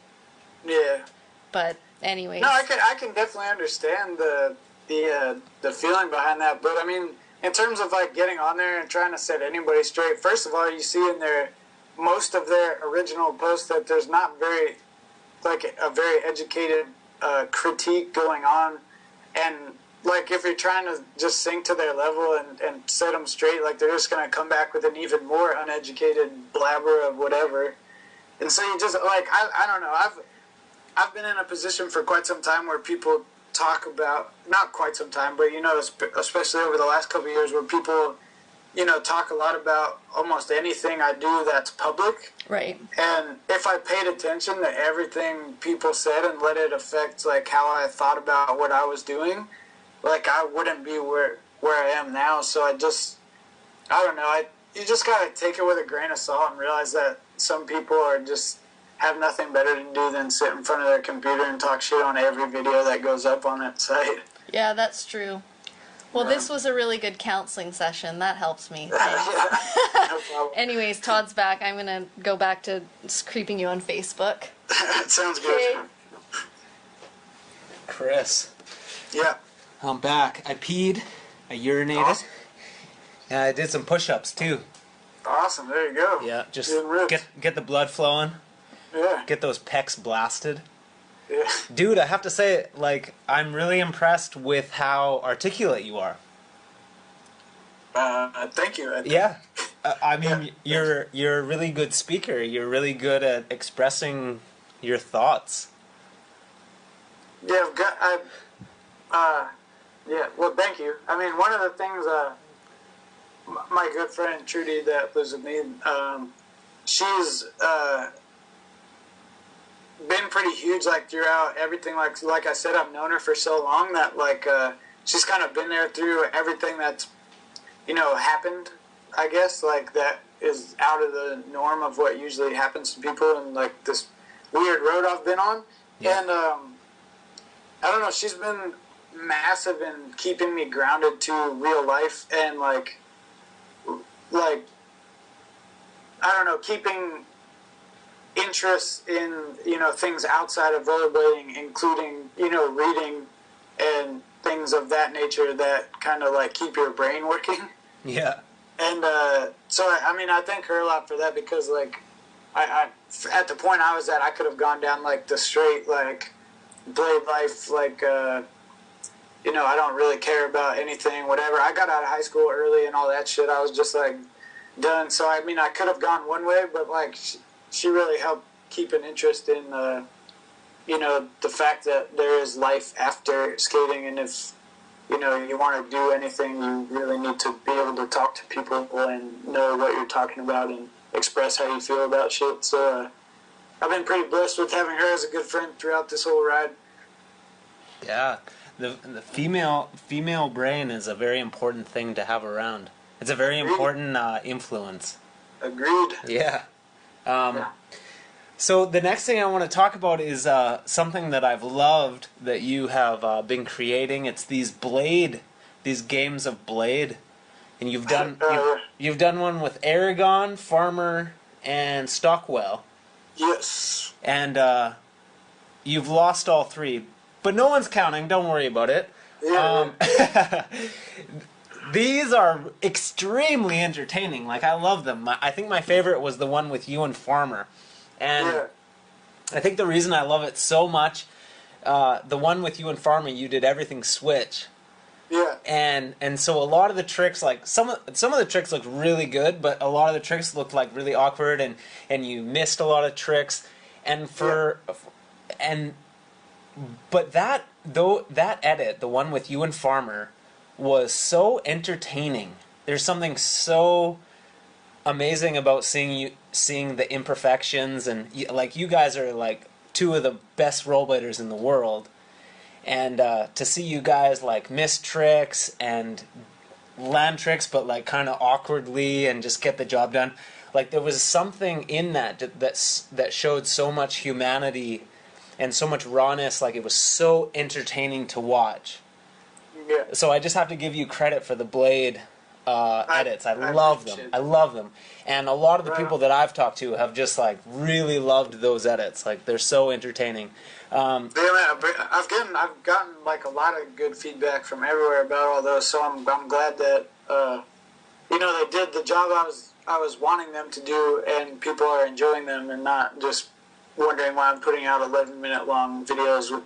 B: Yeah.
C: But anyways.
B: No, I can definitely understand the feeling behind that. But I mean, in terms of like getting on there and trying to set anybody straight, first of all, you see in most of their original posts that there's not a very educated critique going on. And like, if you're trying to just sink to their level and set them straight, like, they're just going to come back with an even more uneducated blabber of whatever. And so you just, like, I don't know, I've been in a position for quite some time where people talk about, not quite some time, but, you know, especially over the last couple of years, where people, you know, talk a lot about almost anything I do that's public.
C: Right. And
B: if I paid attention to everything people said and let it affect, like, how I thought about what I was doing, like, I wouldn't be where I am now. So I don't know, you just gotta take it with a grain of salt and realize that some people have nothing better to do than sit in front of their computer and talk shit on every video that goes up on that site.
C: Yeah, that's true. Well, this was a really good counseling session. That helps me.
B: No problem.
C: Anyways, Todd's back. I'm going to go back to creeping you on Facebook.
B: Sounds good.
A: Chris.
B: Yeah.
A: I'm back. I peed. I urinated.
B: Awesome.
A: And I did some push-ups, too.
B: Awesome. There you go.
A: Yeah, just get the blood flowing.
B: Yeah.
A: Get those pecs blasted.
B: Yeah.
A: Dude, I have to say, like, I'm really impressed with how articulate you are.
B: Thank you.
A: Yeah. I mean, you're a really good speaker. You're really good at expressing your thoughts.
B: Yeah, well, thank you. I mean, one of the things, my good friend Trudy that lives with me, she's been pretty huge, like, throughout everything. Like I said, I've known her for so long that, like, she's kind of been there through everything that's, you know, happened, I guess, like, that is out of the norm of what usually happens to people, and, like, this weird road I've been on. Yeah. And I don't know, she's been massive in keeping me grounded to real life, and like I don't know, keeping interest in, you know, things outside of rollerblading, including, you know, reading and things of that nature that kind of like keep your brain working.
A: Yeah.
B: And so I mean, I thank her a lot for that, because like I at the point I was at, I could have gone down like the straight, like, blade life, like, you know, I don't really care about anything, whatever. I got out of high school early and all that shit. I was just, like, done. So, I mean, I could have gone one way, but, like, she really helped keep an interest in the fact that there is life after skating, and if you want to do anything, you really need to be able to talk to people and know what you're talking about and express how you feel about shit. So I've been pretty blessed with having her as a good friend throughout this whole ride.
A: Yeah, the female brain is a very important thing to have around. It's a very important influence.
B: Agreed.
A: Yeah. So the next thing I want to talk about is something that I've loved that you have been creating. It's these games of Blade, and you've done one with Aragon, Farmer, and Stockwell.
B: Yes.
A: And you've lost all three, but no one's counting. Don't worry about it.
B: Yeah.
A: These are extremely entertaining. Like, I love them. I think my favorite was the one with you and Farmer. And I think the reason I love it so much, the one with you and Farmer, you did everything switch.
B: Yeah.
A: And so a lot of the tricks, like some of the tricks look really good, but a lot of the tricks looked like really awkward, and you missed a lot of tricks. And but that edit, the one with you and Farmer, was so entertaining. There's something so amazing about seeing the imperfections, and like, you guys are like two of the best rollerbladers in the world, and to see you guys like miss tricks and land tricks but like kind of awkwardly and just get the job done, like, there was something in that showed so much humanity and so much rawness. Like, it was so entertaining to watch.
B: Yeah.
A: So I just have to give you credit for the Blade edits. I love them. I love them. And a lot of the people that I've talked to have just like really loved those edits. Like, they're so entertaining.
B: I've gotten like a lot of good feedback from everywhere about all those. So I'm glad that they did the job I was wanting them to do, and people are enjoying them and not just wondering why I'm putting out 11-minute long videos with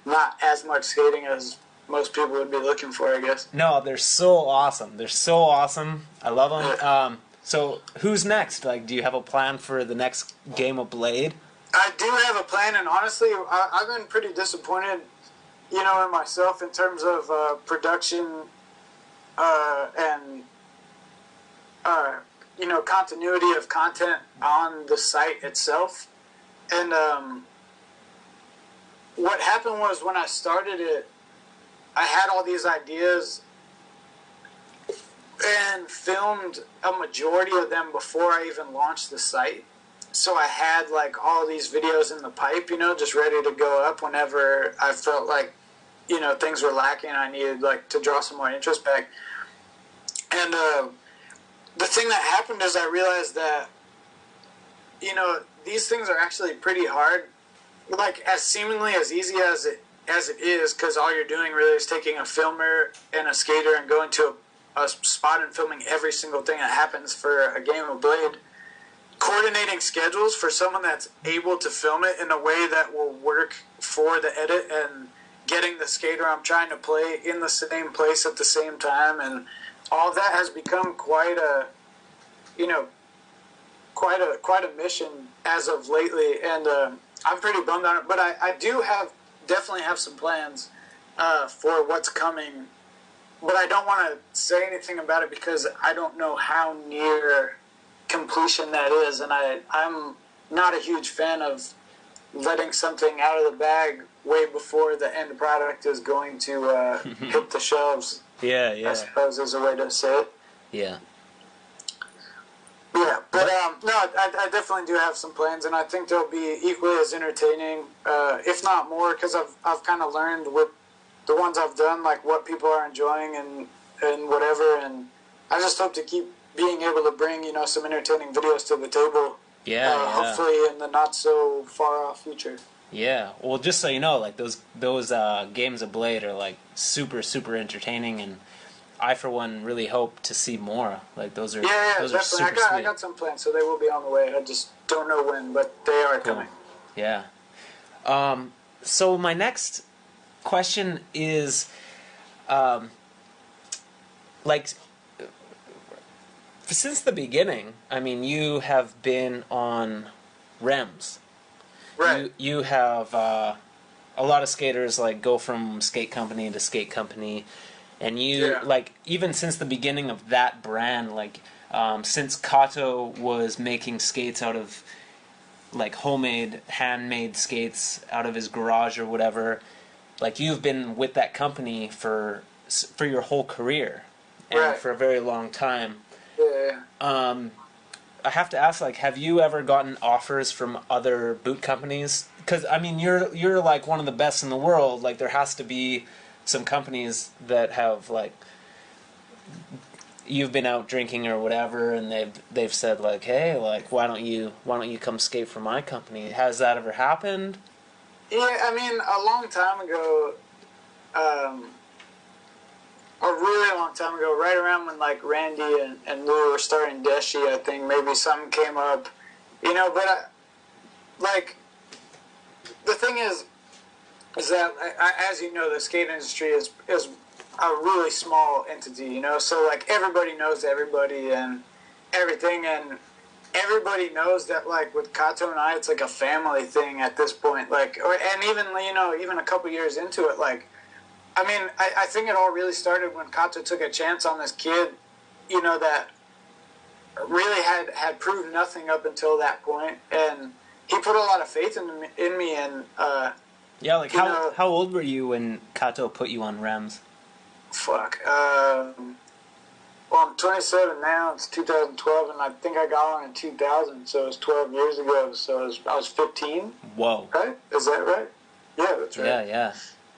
B: not as much skating as most people would be looking for, I guess.
A: No, they're so awesome. They're so awesome. I love them. So who's next? Like, do you have a plan for the next game of Blade?
B: I do have a plan, and honestly, I've been pretty disappointed, in myself in terms of production and continuity of content on the site itself. And what happened was, when I started it, I had all these ideas and filmed a majority of them before I even launched the site. So I had like all these videos in the pipe, just ready to go up whenever I felt like, things were lacking and I needed like to draw some more interest back. And the thing that happened is, I realized that, these things are actually pretty hard. Like, as seemingly as easy as it is, because all you're doing really is taking a filmer and a skater and going to a spot and filming every single thing that happens for a game of Blade. Coordinating schedules for someone that's able to film it in a way that will work for the edit, and getting the skater I'm trying to play in the same place at the same time, and all of that has become quite a mission as of lately, and I'm pretty bummed on it. But I do definitely have some plans for what's coming, but I don't want to say anything about it because I don't know how near completion that is, and I'm not a huge fan of letting something out of the bag way before the end product is going to hit the shelves.
A: Yeah.
B: I suppose is a way to say it.
A: Yeah.
B: Yeah, but no, I definitely do have some plans, and I think they'll be equally as entertaining, if not more, because I've kind of learned with the ones I've done, like, what people are enjoying and whatever, and I just hope to keep being able to bring, some entertaining videos to the table.
A: Yeah.
B: Hopefully in the not so far off future.
A: Yeah. Well, just so you know, like, those games of Blade are like super, super entertaining, and I, for one, really hope to see more. Like, those are
B: definitely.
A: super sweet.
B: I got some plans, so they will be on the way. I just don't know when, but they are coming.
A: Yeah. So my next question is, since the beginning, I mean, you have been on REMS.
B: Right.
A: You have a lot of skaters like go from skate company to skate company, and you like even since the beginning of that brand, like since Kato was making skates out of like homemade, handmade skates out of his garage or whatever, like you've been with that company for your whole career and for a very long time.
B: Yeah.
A: I have to ask, like, have you ever gotten offers from other boot companies? Because I mean, you're like one of the best in the world. Like, there has to be some companies that have like you've been out drinking or whatever, and they've said like, hey, like, why don't you come skate for my company? Has that ever happened?
B: Yeah, I mean, a long time ago, a really long time ago, right around when like Randy and Lou were starting Deshi, I think maybe something came up, but like, the thing is that, as you know, the skate industry is a really small entity, so like everybody knows everybody and everything, and everybody knows that like with Kato and I, it's like a family thing at this point, like, and even, even a couple years into it, like, I mean, I think it all really started when Kato took a chance on this kid, that really had proved nothing up until that point, and he put a lot of faith in me, and
A: yeah, like how old were you when Kato put you on Rems?
B: Fuck. Well, I'm 27 now. It's 2012, and I think I got on in 2000, so it was 12 years ago. So I was 15.
A: Whoa.
B: Right? Is that right? Yeah, that's right.
A: Yeah.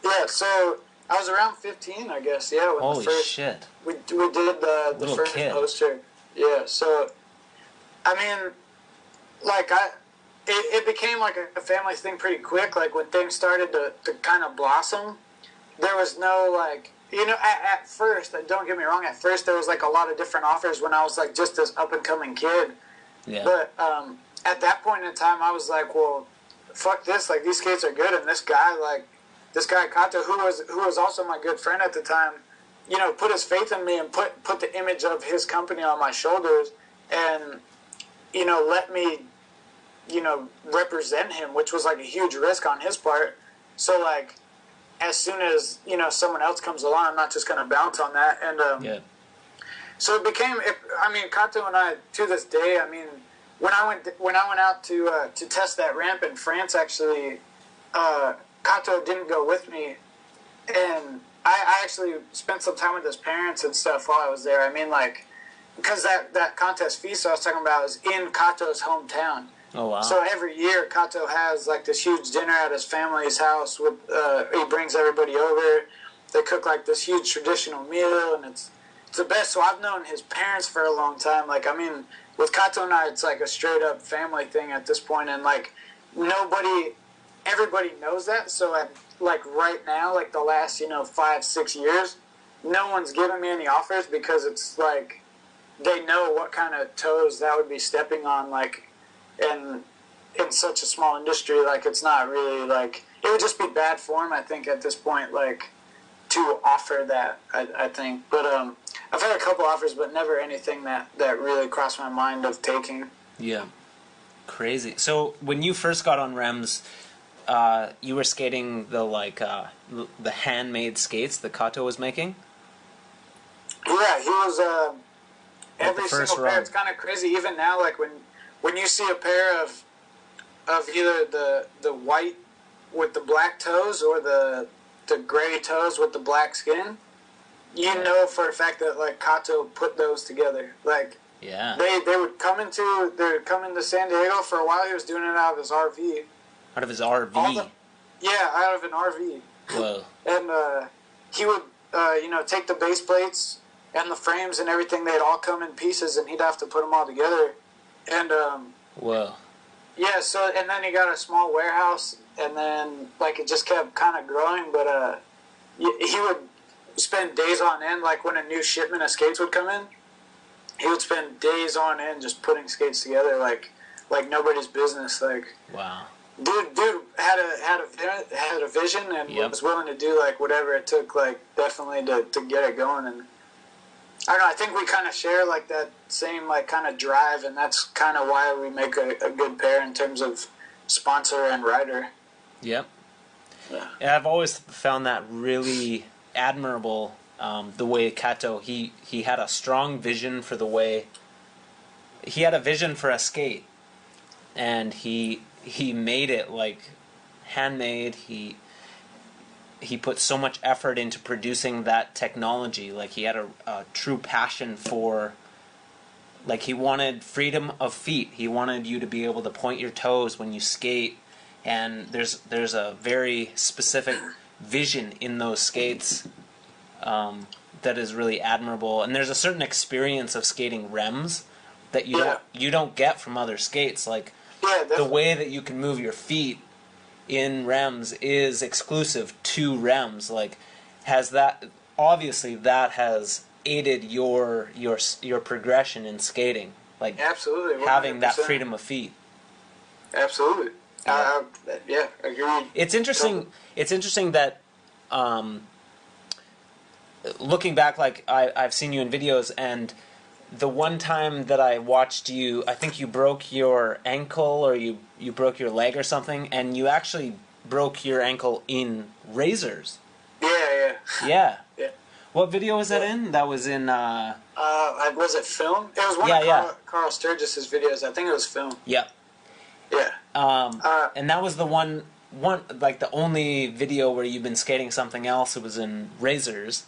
B: Yeah, so I was around 15, I guess. Yeah, when
A: holy
B: the first,
A: shit.
B: We did the first
A: kid.
B: poster. Yeah, so I mean, like it became like a family thing pretty quick. Like when things started to kind of blossom, there was no like, at first, don't get me wrong, at first there was like a lot of different offers when I was like just this up and coming kid.
A: Yeah.
B: But at that point in time, I was like, well, fuck this. Like these skates are good, and this guy Kato, who was also my good friend at the time, put his faith in me and put the image of his company on my shoulders, and let me represent him, which was like a huge risk on his part. So like, as soon as someone else comes along, I'm not just gonna bounce on that. And so it became. I mean, Kato and I, to this day, I mean, when I went out to test that ramp in France, actually, Kato didn't go with me, and I actually spent some time with his parents and stuff while I was there. I mean, like, because that contest feast I was talking about is in Kato's hometown.
A: Oh, wow.
B: So every year, Kato has like this huge dinner at his family's house. With he brings everybody over. They cook like this huge traditional meal, and it's the best. So I've known his parents for a long time. Like, I mean, with Kato and I, it's like a straight up family thing at this point, and like everybody knows that. So like right now, like the last 5-6 years, no one's given me any offers because it's like they know what kind of toes that would be stepping on, like. And in such a small industry, like, it's not really, like, it would just be bad form, I think, at this point, like, to offer that, I think. But I've had a couple offers, but never anything that really crossed my mind of taking.
A: Yeah. Crazy. So when you first got on Rems, you were skating the handmade skates that Kato was making?
B: Yeah, he was every single
A: run.
B: pair. It's kind of crazy. Even now, like, when you see a pair of either the white with the black toes or the gray toes with the black skin, you know for a fact that like Kato put those together. Like,
A: yeah,
B: they would come into San Diego for a while. He was doing it out of his RV.
A: Out of his RV.
B: Out of an RV.
A: Whoa.
B: And he would take the base plates and the frames and everything. They'd all come in pieces, and he'd have to put them all together. And
A: whoa.
B: Yeah, so and then he got a small warehouse, and then like it just kept kind of growing. But he would spend days on end, like when a new shipment of skates would come in, he would spend days on end just putting skates together, like nobody's business. Like,
A: wow,
B: dude had a vision and was willing to do like whatever it took, like definitely to get it going. And I don't know, I think we kind of share like that same like kind of drive, and that's kind of why we make a good pair in terms of sponsor and rider.
A: Yep.
B: Yeah.
A: And I've always found that really admirable. The way Kato, he had a strong vision for the way. He had a vision for a skate, and he made it like handmade. He put so much effort into producing that technology. Like he had a true passion for. Like he wanted freedom of feet. He wanted you to be able to point your toes when you skate. And there's a very specific vision in those skates that is really admirable. And there's a certain experience of skating rems that you don't get from other skates. Like the way that you can move your feet in rems is exclusive to rems. Like has that obviously that has aided your progression in skating. Like
B: absolutely 100%.
A: Having that freedom of feet.
B: Absolutely. Yeah, agreed.
A: It's interesting. It's interesting that looking back, like I've seen you in videos, and the one time that I watched you, I think you broke your ankle or you broke your leg or something, and you actually broke your ankle in razors.
B: Yeah.
A: Yeah. What video was that in? That was in.
B: Was it film? It was one of Carl Sturgis's videos. I think it was film.
A: Yeah.
B: Yeah.
A: And that was the one like the only video where you've been skating something else. It was in razors,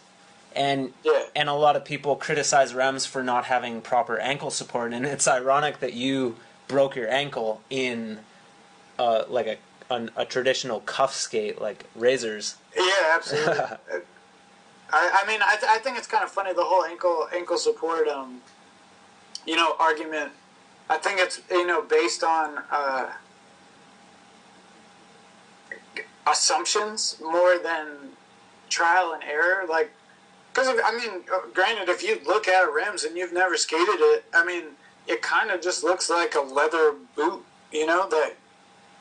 A: and a lot of people criticize rems for not having proper ankle support. And it's ironic that you broke your ankle in like a traditional cuff skate like razors.
B: Yeah, absolutely. I mean, I think it's kind of funny, the whole ankle support, argument. I think it's, based on assumptions more than trial and error. Like, because, granted, if you look at a rims and you've never skated it, it kind of just looks like a leather boot, that,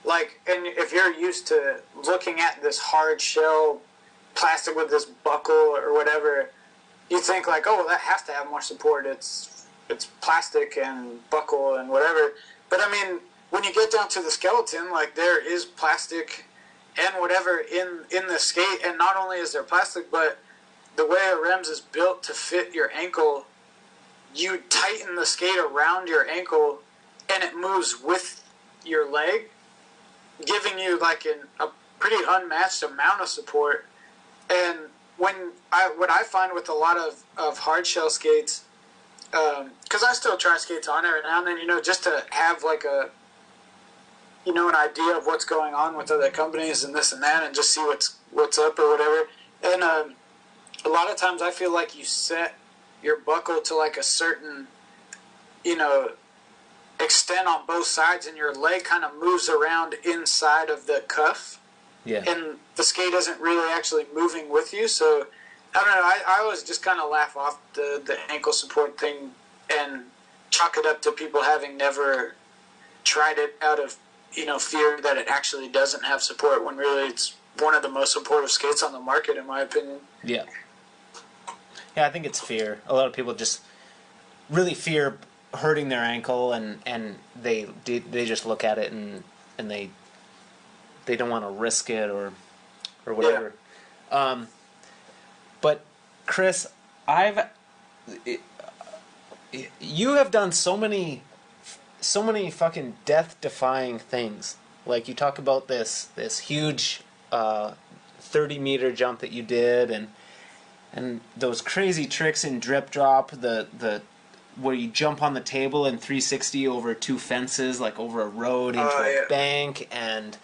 B: like, and if you're used to looking at this hard shell plastic with this buckle or whatever, you think like, oh, well, that has to have more support. It's plastic and buckle and whatever. But when you get down to the skeleton, like there is plastic and whatever in the skate, and not only is there plastic, but the way a rems is built to fit your ankle, you tighten the skate around your ankle, and it moves with your leg, giving you like a pretty unmatched amount of support. And what I find with a lot of hard shell skates, because I still try skates on every now and then, just to have like an idea of what's going on with other companies and this and that, and just see what's up or whatever. And a lot of times I feel like you set your buckle to like a certain, extent on both sides, and your leg kind of moves around inside of the cuff.
A: Yeah.
B: And the skate isn't really actually moving with you, so I don't know. I always just kind of laugh off the ankle support thing and chalk it up to people having never tried it out of fear that it actually doesn't have support, when really it's one of the most supportive skates on the market, in my opinion.
A: Yeah. Yeah, I think it's fear. A lot of people just really fear hurting their ankle, and they just look at it and they don't want to risk it or whatever. Yeah. But Chris, you have done so many fucking death-defying things. Like you talk about this huge 30-meter jump that you did, and those crazy tricks in drip drop, the where you jump on the table in 360 over two fences, like over a road into a bank, and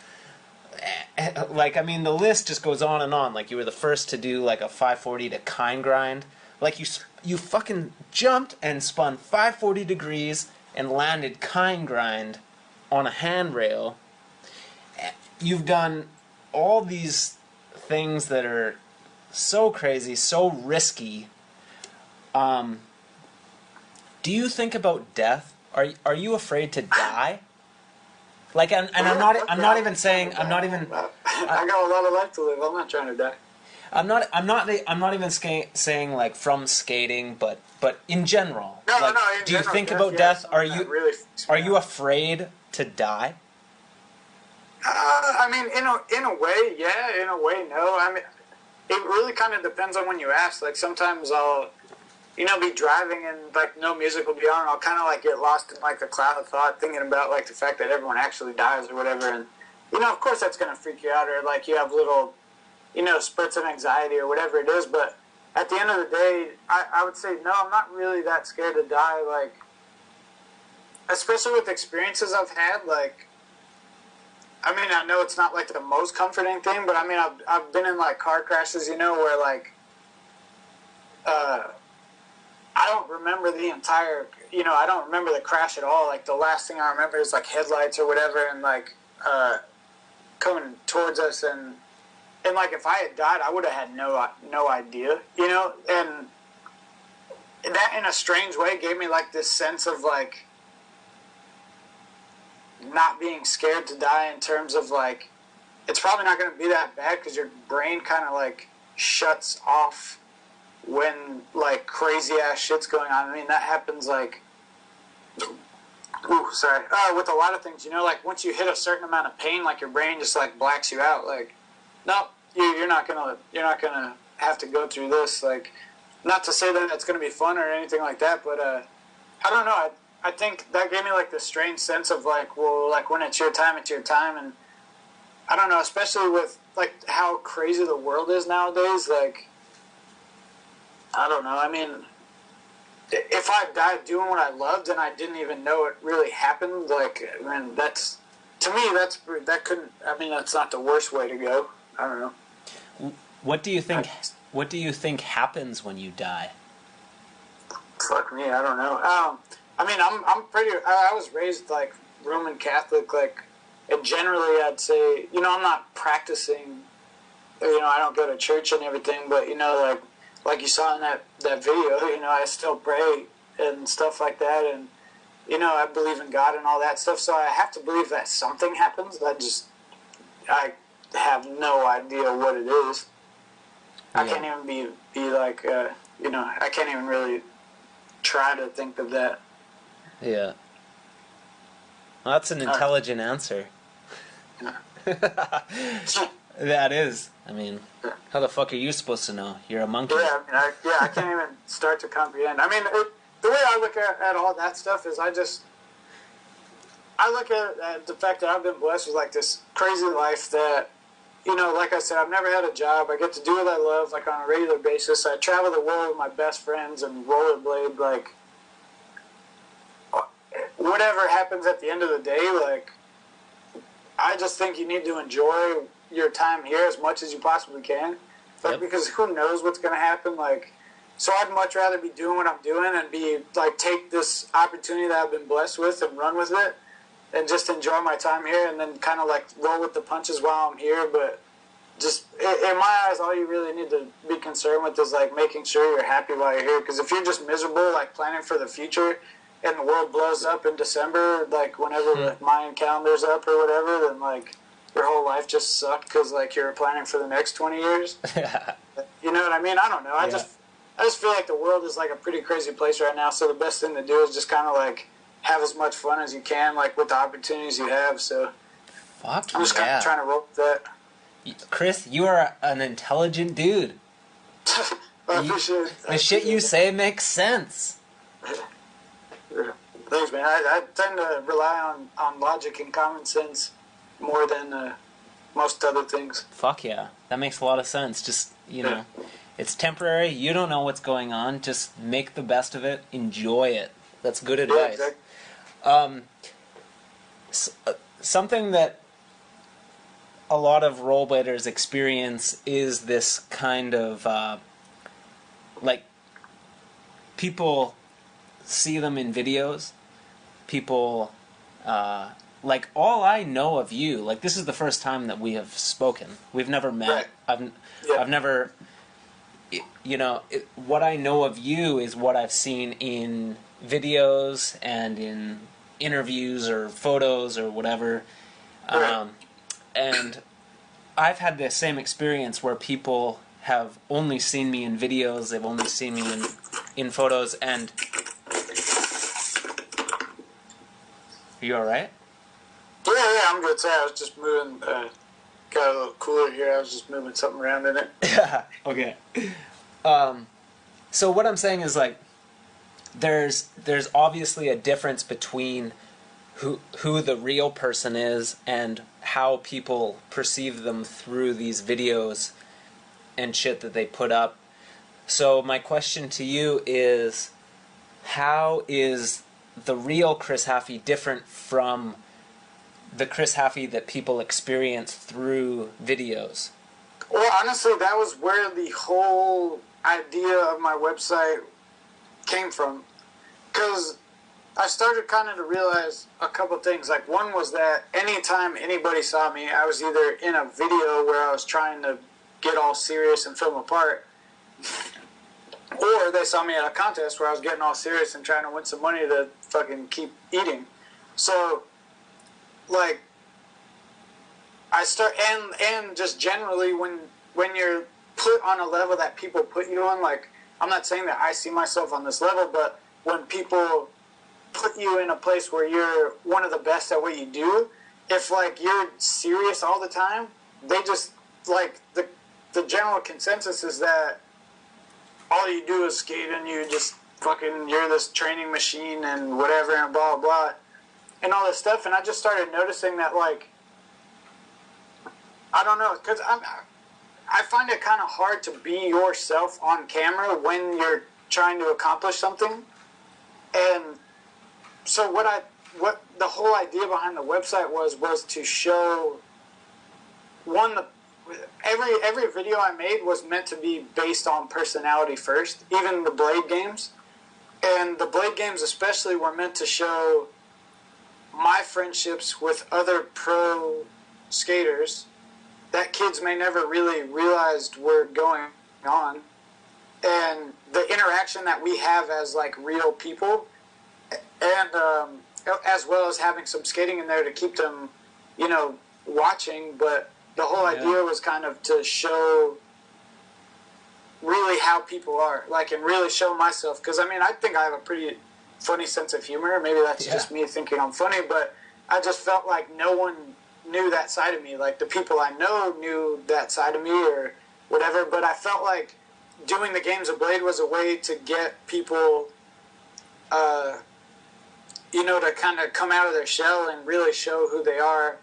A: like, the list just goes on and on. Like, you were the first to do like a 540 to kind grind. Like, you fucking jumped and spun 540 degrees and landed kind grind on a handrail. You've done all these things that are so crazy, so risky. Do you think about death? Are you afraid to die? Like, and I'm not even saying. I
B: got a lot of life to live. I'm not trying to die.
A: I'm not even saying like from skating, but in general.
B: No,
A: like,
B: in
A: do you
B: general,
A: think about death? Are you
B: really
A: are you afraid to die?
B: I mean, in a way, yeah. In a way, no. I mean, it really kind of depends on when you ask. Like, sometimes I'll, be driving and, like, no music will be on, and I'll kind of, like, get lost in, like, the cloud of thought, thinking about, like, the fact that everyone actually dies or whatever. And, of course that's going to freak you out, or, like, you have little, spurts of anxiety or whatever it is. But at the end of the day, I would say, no, I'm not really that scared to die. Like, especially with experiences I've had, like, I mean, I know it's not, like, the most comforting thing, but, I mean, I've been in, like, car crashes, where, like, I don't remember the entire, I don't remember the crash at all. Like, the last thing I remember is, like, headlights or whatever, and, like, coming towards us, and like, if I had died, I would have had no idea, and that, in a strange way, gave me, like, this sense of, like, not being scared to die, in terms of, like, it's probably not going to be that bad, because your brain kind of, like, shuts off when, like, crazy ass shit's going on. I mean, that happens, like, with a lot of things, like, once you hit a certain amount of pain, like, your brain just, like, blacks you out. Like, no, you're not gonna have to go through this. Like, not to say that it's gonna be fun or anything like that, but I don't know. I think that gave me, like, this strange sense of, like, well, like, when it's your time, and I don't know, especially with, like, how crazy the world is nowadays. Like, I don't know. I mean, if I died doing what I loved and I didn't even know it really happened, like, I mean, that's, to me, that's not the worst way to go. I don't know.
A: What do you think happens when you die?
B: Fuck me, I don't know. I mean, I was raised, like, Roman Catholic, like, and generally I'd say, I'm not practicing, I don't go to church and everything, but, like you saw in that video, I still pray and stuff like that, and, I believe in God and all that stuff, so I have to believe that something happens. I have no idea what it is. Yeah. I can't even be like, I can't even really try to think of that.
A: Yeah. Well, that's an intelligent answer.
B: Yeah.
A: That is. I mean, how the fuck are you supposed to know? You're a monkey.
B: Yeah, I can't even start to comprehend. I mean, the way I look at all that stuff is I look at the fact that I've been blessed with, like, this crazy life that, like I said, I've never had a job. I get to do what I love, like, on a regular basis. I travel the world with my best friends and rollerblade. Like, whatever happens at the end of the day, like, I just think you need to enjoy your time here as much as you possibly can. Like, because who knows what's going to happen. Like, so I'd much rather be doing what I'm doing and be, like, take this opportunity that I've been blessed with and run with it and just enjoy my time here, and then kind of, like, roll with the punches while I'm here. But just, in my eyes, all you really need to be concerned with is, like, making sure you're happy while you're here. Because if you're just miserable, like, planning for the future, and the world blows up in December, like, whenever the Mayan calendar's up or whatever, then, like, your whole life just sucked because, like, you're planning for the next 20 years. You know what I mean? I don't know. I just feel like the world is, like, a pretty crazy place right now, so the best thing to do is just kind of, like, have as much fun as you can, like, with the opportunities you have. So I'm just kind of trying to roll with that.
A: Chris, you are an intelligent dude.
B: I appreciate it.
A: The shit you say makes sense.
B: Thanks, man. I tend to rely on logic and common sense more than most other things.
A: Fuck yeah. That makes a lot of sense. Just, know, it's temporary. You don't know what's going on. Just make the best of it. Enjoy it. That's good advice. Yeah, exactly. Something that a lot of rollerbladers experience is this kind of, like, people see them in videos. People, like, all I know of you, like, this is the first time that we have spoken. We've never met.
B: Right.
A: I've never, what I know of you is what I've seen in videos and in interviews or photos or whatever.
B: Right.
A: And I've had the same experience where people have only seen me in videos, they've only seen me in photos, and... Are you alright?
B: Yeah, I'm good. Sorry, I was just moving. Got a little cooler here. I was just moving something around in it.
A: Yeah. Okay. So what I'm saying is like, there's obviously a difference between who the real person is and how people perceive them through these videos and shit that they put up. So my question to you is, how is the real Chris Haffey different from the Chris Haffey that people experience through videos?
B: Well, honestly, that was where the whole idea of my website came from. Because I started kind of to realize a couple things. Like, one was that anytime anybody saw me, I was either in a video where I was trying to get all serious and film a part, or they saw me at a contest where I was getting all serious and trying to win some money to fucking keep eating. So, like, I start, and just generally when you're put on a level that people put you on, like, I'm not saying that I see myself on this level, but when people put you in a place where you're one of the best at what you do, if, like, you're serious all the time, they just, like, the general consensus is that all you do is skate and you just fucking, you're this training machine and whatever and blah, blah, and all this stuff. And I just started noticing that, like, I don't know, because I find it kind of hard to be yourself on camera when you're trying to accomplish something. And so what the whole idea behind the website was to show, one, every video I made was meant to be based on personality first, even the Blade games. And the Blade games especially were meant to show my friendships with other pro skaters that kids may never really realized were going on, and the interaction that we have as, like, real people, and as well as having some skating in there to keep them, you know, watching. But the whole idea was kind of to show really how people are, like, and really show myself, because, I mean, I think I have a pretty funny sense of humor. Maybe that's just me thinking I'm funny, but I just felt like no one knew that side of me. Like, the people I know knew that side of me or whatever, but I felt like doing the games of Blade was a way to get people, you know, to kind of come out of their shell and really show who they are.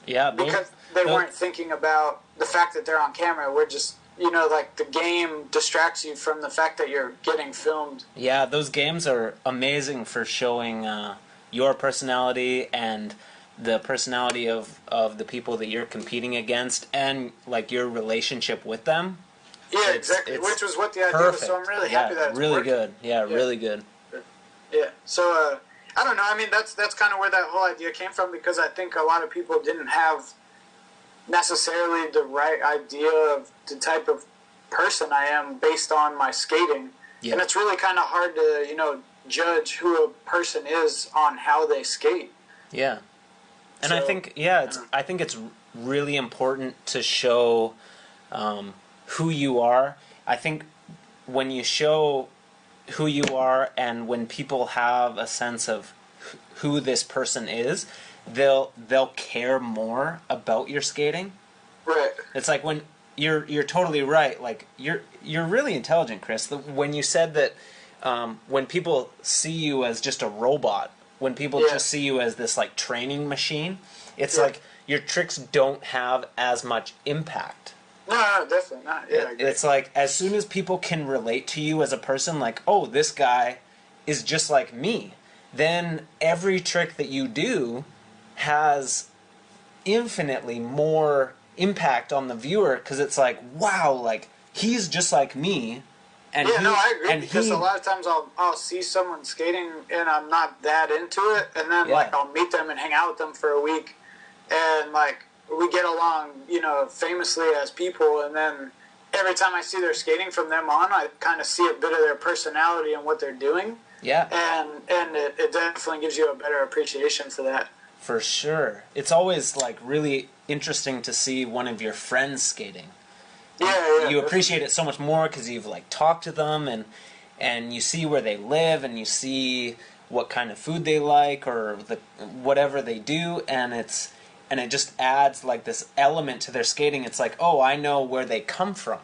B: Yeah, because they weren't thinking about the fact that they're on camera. We're just, you know, like, the game distracts you from the fact that you're getting filmed.
A: Yeah, those games are amazing for showing your personality and the personality of the people that you're competing against, and, like, your relationship with them.
B: Yeah, exactly. Which was what the idea was, so I'm really happy that it's
A: really
B: working.
A: Good. Yeah, really good.
B: Yeah, so, I don't know, I mean, that's kind of where that whole idea came from, because I think a lot of people didn't have necessarily the right idea of the type of person I am based on my skating. Yeah. And it's really kind of hard to, you know, judge who a person is on how they skate.
A: Yeah. And so, I think it's really important to show who you are. I think when you show who you are, and when people have a sense of who this person is, they'll care more about your skating.
B: Right.
A: It's like when you're totally right. Like, you're really intelligent, Chris. When you said that when people see you as just a robot, when people just see you as this, like, training machine, it's like your tricks don't have as much impact.
B: No, definitely not. Yeah, I agree.
A: It's like, as soon as people can relate to you as a person, like, oh, this guy is just like me, then every trick that you do has infinitely more impact on the viewer, because it's like, wow, like, he's just like me. And
B: I agree, because a lot of times I'll see someone skating and I'm not that into it, and then like, I'll meet them and hang out with them for a week, and, like, we get along, you know, famously as people, and then every time I see their skating from them on, I kind of see a bit of their personality and what they're doing. Yeah. And it definitely gives you a better appreciation for that.
A: For sure. It's always, like, really interesting to see one of your friends skating.
B: Yeah,
A: you appreciate it so much more because you've, like, talked to them, and you see where they live, and you see what kind of food they like or whatever they do, and it just adds like this element to their skating. It's like, oh, I know where they come from,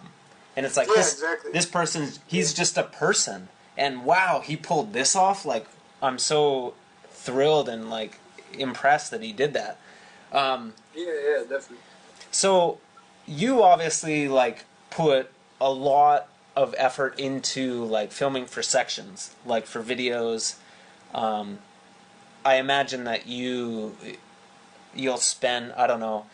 A: and it's like this person, he's just a person, and wow, he pulled this off. Like, I'm so thrilled and like impressed that he did that.
B: Yeah, definitely.
A: So you obviously like put a lot of effort into like filming for sections, like for videos. I imagine that you'll spend, I don't know,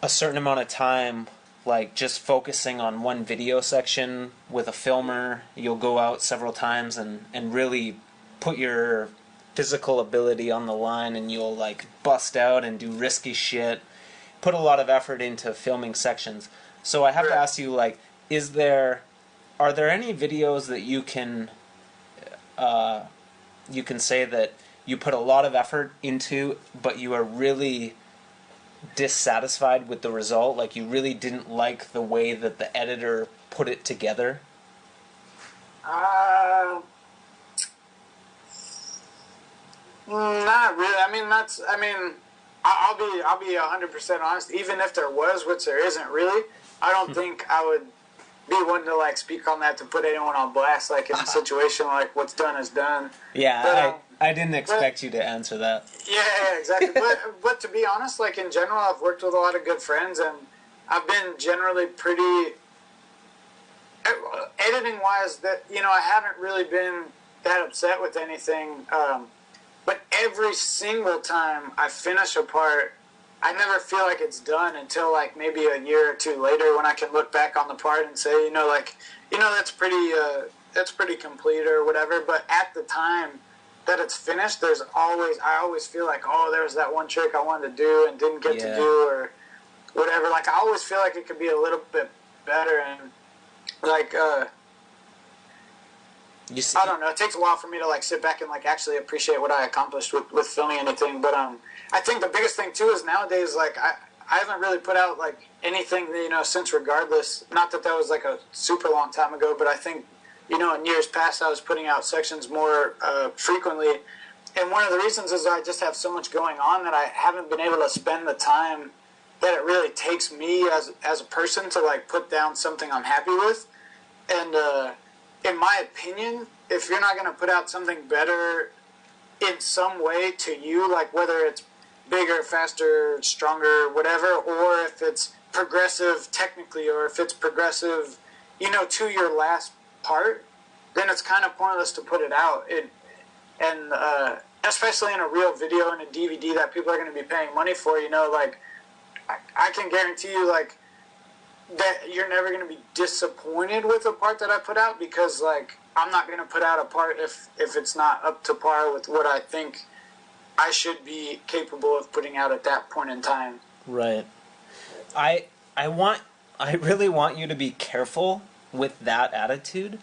A: a certain amount of time like just focusing on one video section with a filmer. You'll go out several times and really put your physical ability on the line, and you'll like bust out and do risky shit, put a lot of effort into filming sections. So I have to ask you, like, are there any videos that you can say that you put a lot of effort into, but you are really dissatisfied with the result? Like, you really didn't like the way that the editor put it together?
B: Not really. I'll be 100% honest. Even if there was, which there isn't really, I don't think I would be one to like speak on that to put anyone on blast. Like in a situation like what's done is done.
A: Yeah, but, I didn't expect you to answer that.
B: Yeah, exactly. but to be honest, like in general, I've worked with a lot of good friends, and I've been generally pretty editing wise. That I haven't really been that upset with anything. But every single time I finish a part, I never feel like it's done until like maybe a year or two later, when I can look back on the part and say, that's pretty complete or whatever. But at the time that it's finished, I always feel like, oh, there's that one trick I wanted to do and didn't get to do or whatever. Like, I always feel like it could be a little bit better, and like I don't know. It takes a while for me to like sit back and like actually appreciate what I accomplished with filming anything. But I think the biggest thing too is nowadays, like I haven't really put out like anything since Regardless. Not that was like a super long time ago, but I think in years past I was putting out sections more frequently. And one of the reasons is I just have so much going on that I haven't been able to spend the time that it really takes me as a person to like put down something I'm happy with. And in my opinion, if you're not going to put out something better in some way to you, like whether it's bigger, faster, stronger, whatever, or if it's progressive technically, or if it's progressive, to your last part, then it's kind of pointless to put it out. And especially in a real video and a DVD that people are going to be paying money for, like I can guarantee you, like, that you're never going to be disappointed with a part that I put out, because like I'm not going to put out a part if it's not up to par with what I think I should be capable of putting out at that point in time.
A: Right. I really want you to be careful with that attitude,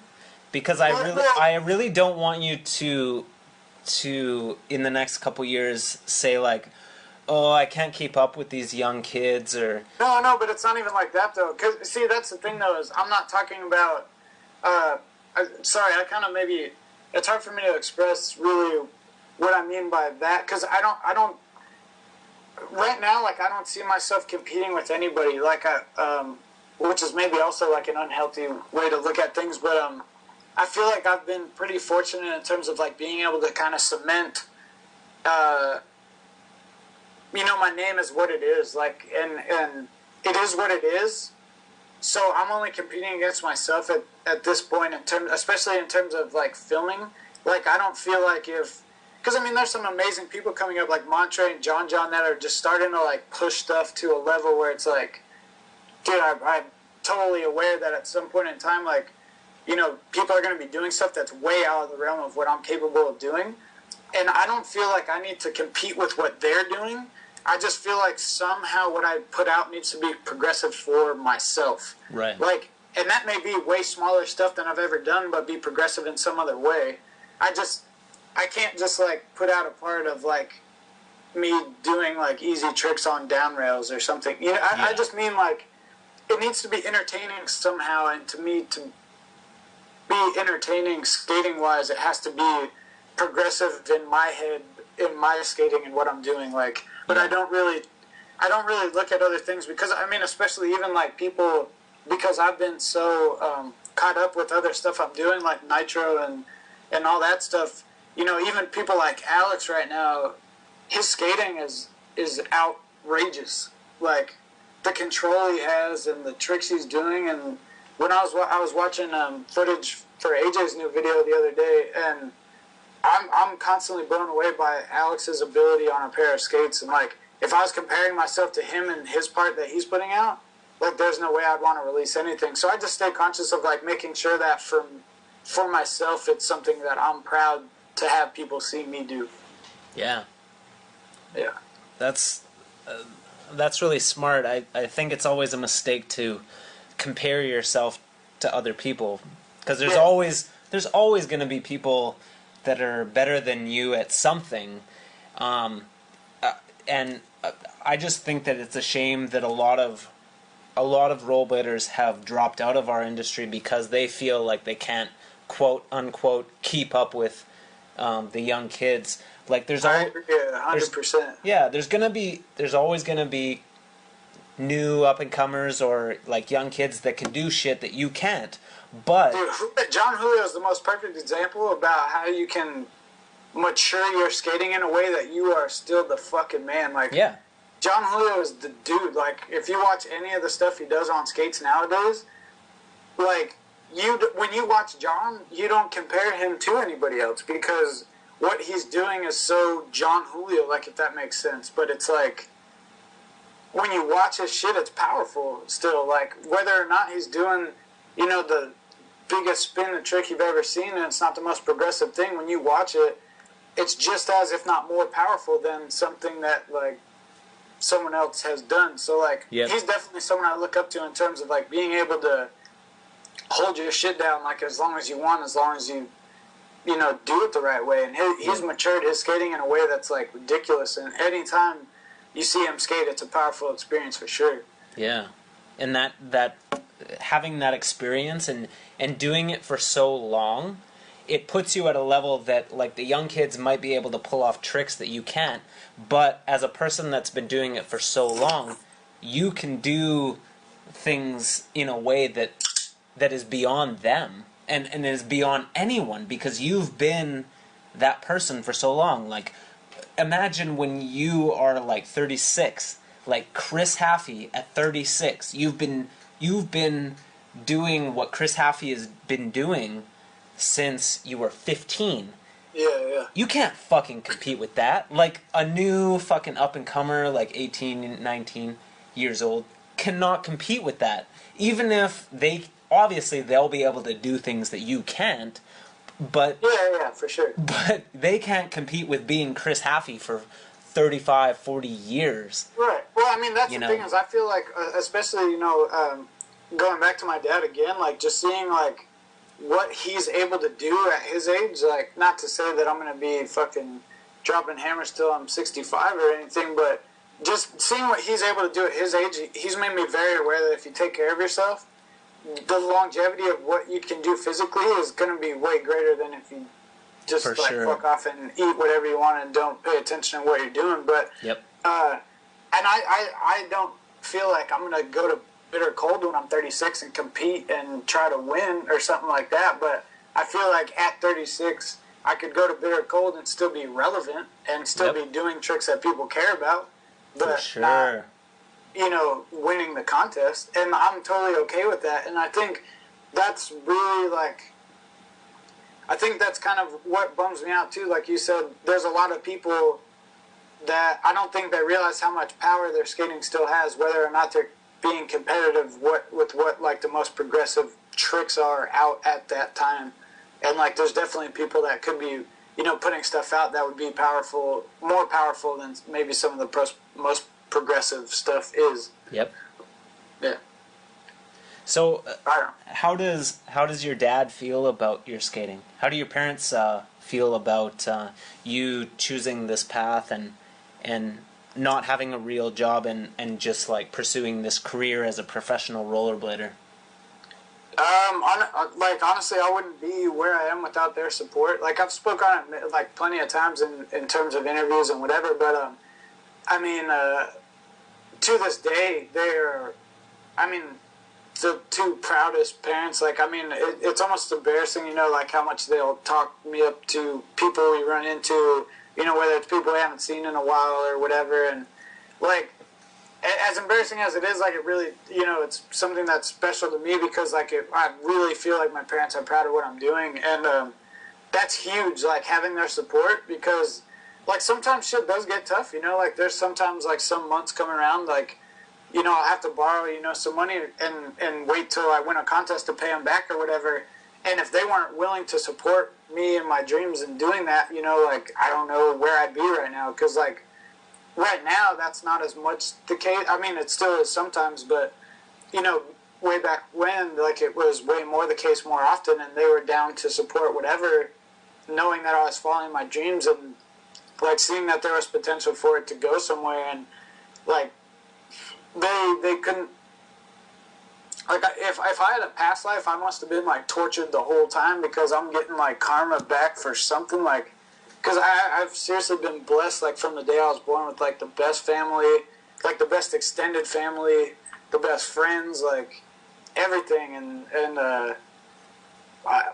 A: because I really don't want you to in the next couple years say like, oh, I can't keep up with these young kids, or...
B: No, but it's not even like that, though. Because, see, that's the thing, though, is I'm not talking about... maybe... It's hard for me to express really what I mean by that, because I don't... Right now, like, I don't see myself competing with anybody, like, which is maybe also, like, an unhealthy way to look at things, but I feel like I've been pretty fortunate in terms of, like, being able to kind of cement... my name is what it is, like, and it is what it is. So I'm only competing against myself at this point, especially in terms of like filming. Like, I don't feel like because there's some amazing people coming up like Montre and John that are just starting to like push stuff to a level where it's like, dude, I'm totally aware that at some point in time, like, people are going to be doing stuff that's way out of the realm of what I'm capable of doing. And I don't feel like I need to compete with what they're doing. I just feel like somehow what I put out needs to be progressive for myself.
A: Right.
B: Like, and that may be way smaller stuff than I've ever done, but be progressive in some other way. I can't just like put out a part of like me doing like easy tricks on down rails or something. I just mean like it needs to be entertaining somehow, and to me, to be entertaining skating wise, it has to be progressive in my head, in my skating and what I'm doing. Like, but I don't really look at other things because, I mean, especially even like people, because I've been so caught up with other stuff I'm doing, like Nitro and all that stuff. You know, even people like Alex right now, his skating is outrageous. Like, the control he has and the tricks he's doing. And when I was watching footage for AJ's new video the other day, and I'm constantly blown away by Alex's ability on a pair of skates. And like, if I was comparing myself to him and his part that he's putting out, like, there's no way I'd want to release anything. So I just stay conscious of like making sure that for myself, it's something that I'm proud to have people see me do.
A: Yeah.
B: Yeah.
A: That's really smart. I think it's always a mistake to compare yourself to other people, because there's always going to be people that are better than you at something, and I just think that it's a shame that a lot of rollerbladers have dropped out of our industry because they feel like they can't, quote unquote, keep up with the young kids. Like, there's
B: 100%.
A: Yeah, there's always gonna be new up and comers or like young kids that can do shit that you can't. But
B: dude, John Julio is the most perfect example about how you can mature your skating in a way that you are still the fucking man. Like,
A: yeah,
B: John Julio is the dude. Like, if you watch any of the stuff he does on skates nowadays, like, when you watch John, you don't compare him to anybody else because what he's doing is so John Julio, like, if that makes sense. But it's like, when you watch his shit, it's powerful still. Like, whether or not he's doing, you know, the biggest spin and trick you've ever seen, and it's not the most progressive thing, when you watch it, it's just as, if not more powerful than something that, like, someone else has done. So, like, He's definitely someone I look up to in terms of, like, being able to hold your shit down, like, as long as you want, as long as you know, do it the right way. And he's matured his skating in a way that's, like, ridiculous. And anytime you see him skate, it's a powerful experience for sure.
A: Yeah. And that having that experience and doing it for so long, it puts you at a level that, like, the young kids might be able to pull off tricks that you can't. But as a person that's been doing it for so long, you can do things in a way that is beyond them. And is beyond anyone, because you've been that person for so long. Like, imagine when you are like 36, like Chris Haffey at 36. You've been doing what Chris Haffey has been doing since you were 15.
B: Yeah.
A: You can't fucking compete with that. Like, a new fucking up-and-comer, like 18, 19 years old, cannot compete with that. Even if obviously they'll be able to do things that you can't, but
B: yeah, for sure.
A: But they can't compete with being Chris Haffey for 35, 40 years.
B: Right. Well, I mean, that's the thing is, I feel like, especially, you know, going back to my dad again, like, just seeing, like, what he's able to do at his age, like, not to say that I'm going to be fucking dropping hammers till I'm 65 or anything, but just seeing what he's able to do at his age, he's made me very aware that if you take care of yourself, the longevity of what you can do physically is going to be way greater than if you just fuck off and eat whatever you want and don't pay attention to what you're doing. But
A: and
B: I don't feel like I'm going to go to bitter cold when I'm 36 and compete and try to win or something like that. But I feel like at 36, I could go to bitter cold and still be relevant and still be doing tricks that people care about. But not, you know, winning the contest, and I'm totally okay with that. And I think that's really, like, I think that's kind of what bums me out too. Like you said, there's a lot of people that I don't think they realize how much power their skating still has, whether or not they're being competitive with what like the most progressive tricks are out at that time. And like, there's definitely people that could be, you know, putting stuff out that would be powerful, more powerful than maybe some of the most progressive stuff is.
A: Yep.
B: Yeah.
A: So, how does your dad feel about your skating? How do your parents feel about you choosing this path and not having a real job and just like pursuing this career as a professional rollerblader?
B: Like, honestly, I wouldn't be where I am without their support. Like, I've spoken on it, like, plenty of times in terms of interviews and whatever, but, I mean, to this day, they're, I mean, the two proudest parents. Like, I mean, it's almost embarrassing, you know, like, how much they'll talk me up to people we run into, you know, whether it's people we haven't seen in a while or whatever, and, like, as embarrassing as it is, like, it really, you know, it's something that's special to me because, like, I really feel like my parents are proud of what I'm doing, and that's huge, like, having their support, because, like, sometimes shit does get tough, you know, like, there's sometimes, like, some months come around, like, you know, I'll have to borrow, you know, some money and wait till I win a contest to pay them back or whatever, and if they weren't willing to support me and my dreams in doing that, you know, like, I don't know where I'd be right now, because, like, right now, that's not as much the case. I mean, it still is sometimes, but, you know, way back when, like, it was way more the case more often, and they were down to support whatever, knowing that I was following my dreams and, like, seeing that there was potential for it to go somewhere, and, like, they couldn't, like, if I had a past life, I must have been, like, tortured the whole time because I'm getting, like, karma back for something, like, because I've seriously been blessed, like, from the day I was born with, like, the best family, like, the best extended family, the best friends, like, everything, and I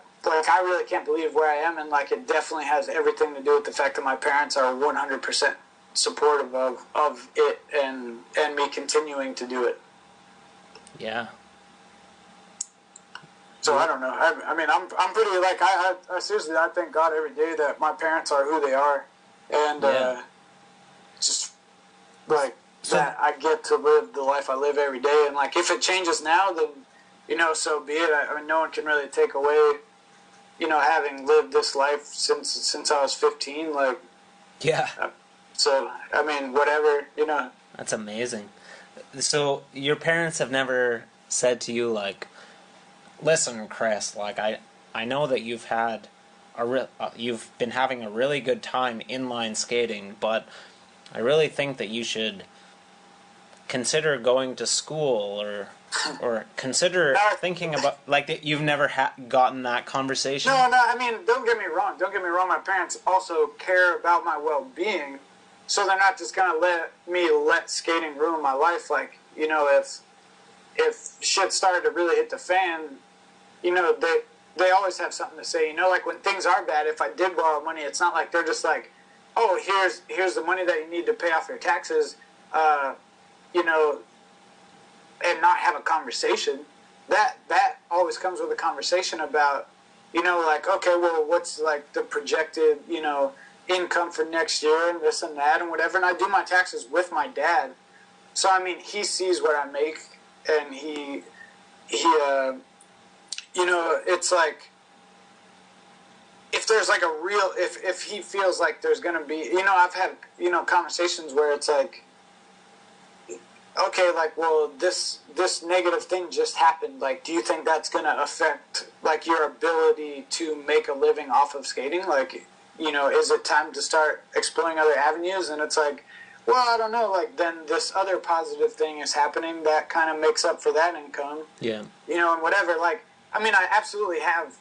B: really can't believe where I am, and, like, it definitely has everything to do with the fact that my parents are 100% supportive of it and me continuing to do it.
A: Yeah.
B: So I don't know. I mean, I'm pretty, like, I seriously, I thank God every day that my parents are who they are, and just, like, that I get to live the life I live every day, and, like, if it changes now, then, you know, so be it. I mean, no one can really take away, you know, having lived this life since I was 15, like,
A: yeah.
B: So, I mean, whatever, you know.
A: That's amazing. So, your parents have never said to you, like, listen, Chris, like, I know that you've had you've been having a really good time inline skating, but I really think that you should consider going to school or consider thinking about, like, that you've never gotten that conversation?
B: No, I mean, don't get me wrong. My parents also care about my well-being, so they're not just going to let skating ruin my life. Like, you know, if shit started to really hit the fan, you know, they always have something to say. You know, like, when things are bad, if I did borrow money, it's not like they're just like, oh, here's the money that you need to pay off your taxes, you know, and not have a conversation. That always comes with a conversation about, you know, like, okay, well, what's, like, the projected, you know, income for next year and this and that and whatever. And I do my taxes with my dad. So, I mean, he sees what I make, and he you know, it's like, if there's, like, a real, if he feels like there's going to be, you know, I've had, you know, conversations where it's like, okay, like, well, this negative thing just happened. Like, do you think that's going to affect, like, your ability to make a living off of skating? Like, you know, is it time to start exploring other avenues? And it's like, well, I don't know. Like, then this other positive thing is happening that kind of makes up for that income.
A: Yeah.
B: You know, and whatever. Like, I mean, I absolutely have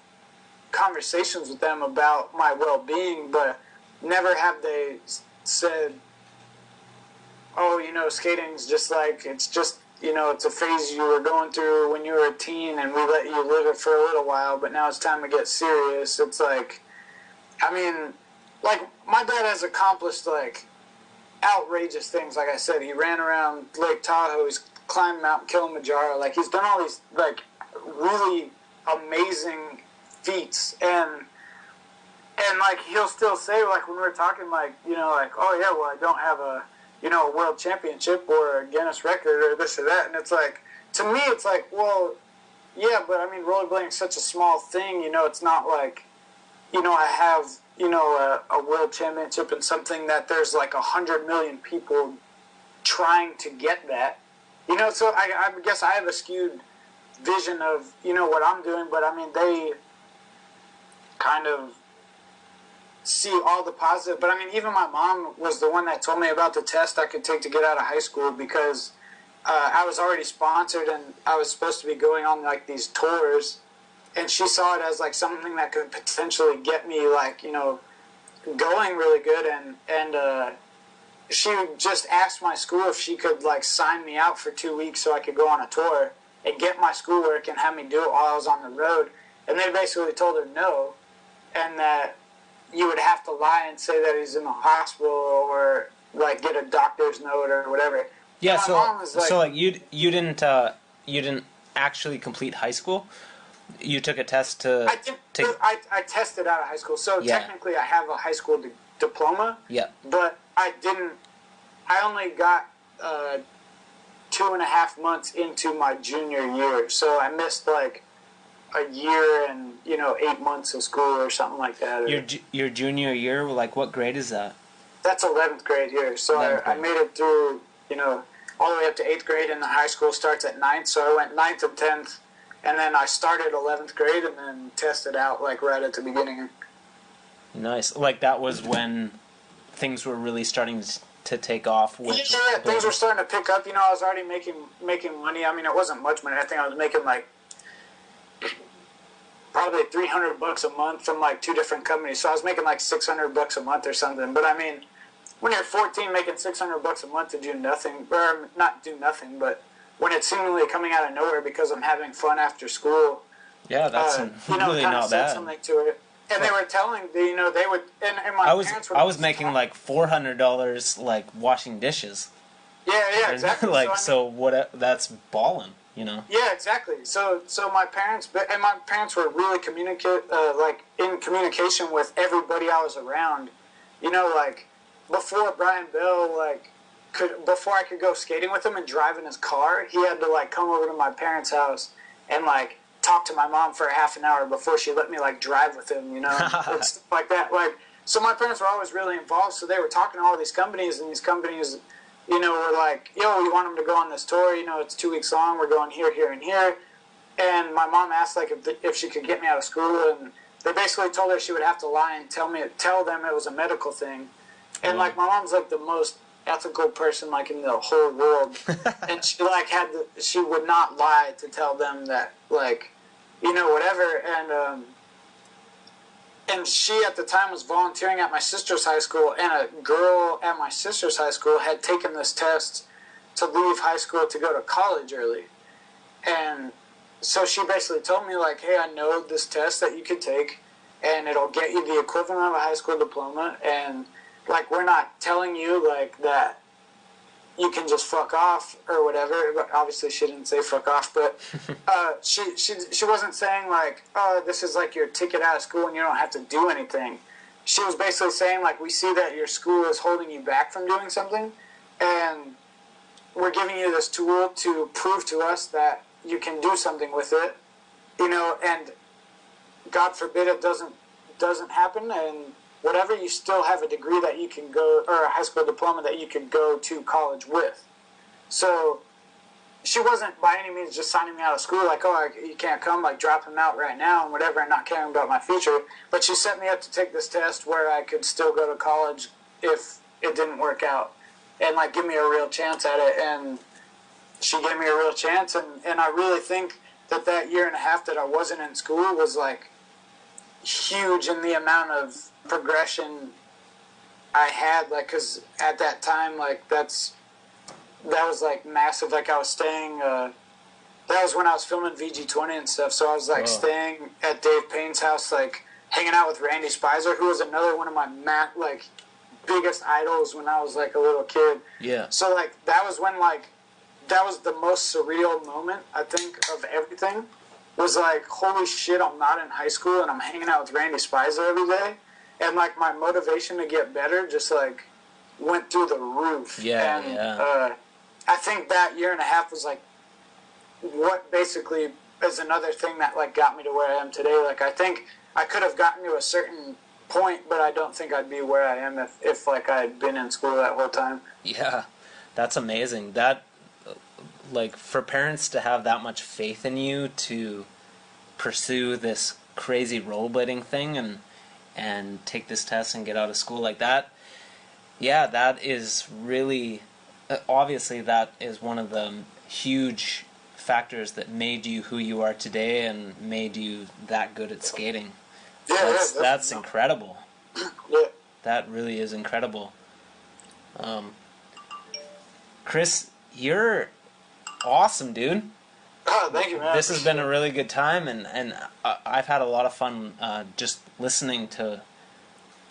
B: conversations with them about my well-being, but never have they said, oh, you know, skating's just like, it's just, you know, it's a phase you were going through when you were a teen, and we let you live it for a little while, but now it's time to get serious. It's like, I mean, like, my dad has accomplished, like, outrageous things. Like I said, he ran around Lake Tahoe, he's climbed Mount Kilimanjaro, like, he's done all these, like, really amazing feats, and like, he'll still say, like, when we're talking, like, you know, like, oh yeah, well, I don't have a, you know, a world championship or a Guinness record or this or that, and it's like, to me, it's like, well, yeah, but I mean, rollerblading's such a small thing, you know, it's not like, you know, I have, you know, a world championship in something that there's like 100 million people trying to get that, you know, so I guess I have a skewed vision of, you know, what I'm doing, but I mean, they kind of see all the positive. But I mean, even my mom was the one that told me about the test I could take to get out of high school, because, I was already sponsored and I was supposed to be going on like these tours, and she saw it as like something that could potentially get me like, you know, going really good, and she just asked my school if she could like sign me out for 2 weeks so I could go on a tour and get my schoolwork and have me do it while I was on the road. And they basically told her no, and that you would have to lie and say that he's in the hospital or like get a doctor's note or whatever.
A: Yeah, so you didn't actually complete high school. You took a test to.
B: I tested out of high school, so technically I have a high school diploma.
A: Yeah.
B: But I didn't. I only got 2.5 months into my junior year, so I missed like a year and 8 months of school or something like that.
A: Your junior year, like what grade is that?
B: That's 11th grade year. So I made it through all the way up to 8th grade, and the high school starts at 9th. So I went 9th and 10th, and then I started 11th grade and then tested out like right at the beginning.
A: Nice. Like that was when things were really starting to take off.
B: Yeah, things were starting to pick up. I was already making money. I mean, it wasn't much money. I think I was making like probably $300 a month from like 2 different companies. So I was making like $600 a month or something. But I mean, when you're 14 making $600 a month to do nothing, or not do nothing, but when it's seemingly coming out of nowhere because I'm having fun after school.
A: Yeah, that's really not bad.
B: Something to it. And they were telling, they would, and my parents were...
A: I was making like $400 like washing dishes.
B: Yeah, exactly.
A: Like, that's ballin',
B: Yeah, exactly. So my parents were really in communication with everybody I was around. Like before Brian Bell before I could go skating with him and drive in his car, he had to like come over to my parents' house and like talk to my mom for a half an hour before she let me like drive with him, and stuff like that. Like, so my parents were always really involved. So they were talking to all these companies, and these companies, were like, "Yo, we want them to go on this tour. It's 2 weeks long. We're going here, here, and here." And my mom asked like if she could get me out of school, and they basically told her she would have to lie and tell them it was a medical thing. And like my mom's like the most ethical person like in the whole world, and she like she would not lie to tell them that like whatever. And she at the time was volunteering at my sister's high school, and a girl at my sister's high school had taken this test to leave high school to go to college early. And so she basically told me like, hey, I know this test that you could take, and it'll get you the equivalent of a high school diploma, and like we're not telling you like that you can just fuck off or whatever. But obviously she didn't say fuck off, but she wasn't saying like, oh, this is like your ticket out of school and you don't have to do anything. She was basically saying like, we see that your school is holding you back from doing something, and we're giving you this tool to prove to us that you can do something with it, and God forbid it doesn't happen, and whatever, you still have a degree that you can go, or a high school diploma that you can go to college with. So she wasn't by any means just signing me out of school like, oh, you can't come, like drop him out right now and whatever, and not caring about my future. But she set me up to take this test where I could still go to college if it didn't work out, and like give me a real chance at it. And she gave me a real chance, and I really think that year and a half that I wasn't in school was like huge in the amount of progression I had, like, because at that time, like, that was like massive. Like, I was staying that was when I was filming VG20 and stuff, so I was like staying at Dave Payne's house, like hanging out with Randy Spicer, who was another one of my biggest idols when I was like a little kid.
A: Yeah.
B: So like that was when that was the most surreal moment, I think, of everything. Was like, holy shit, I'm not in high school and I'm hanging out with Randy Spicer every day. And like my motivation to get better just like went through the roof.
A: Yeah,
B: and I think that year and a half was like what basically is another thing that like got me to where I am today. Like, I think I could have gotten to a certain point, but I don't think I'd be where I am if like I had been in school that whole time.
A: Yeah, that's amazing. That, like, for parents to have that much faith in you to pursue this crazy rollerblading thing and take this test and get out of school like that, yeah, that is really obviously that is one of the huge factors that made you who you are today and made you that good at skating. That's incredible.
B: Yeah.
A: That really is incredible. Chris, you're awesome, dude.
B: Oh, thank you, man.
A: This has been a really good time, and I've had a lot of fun just listening to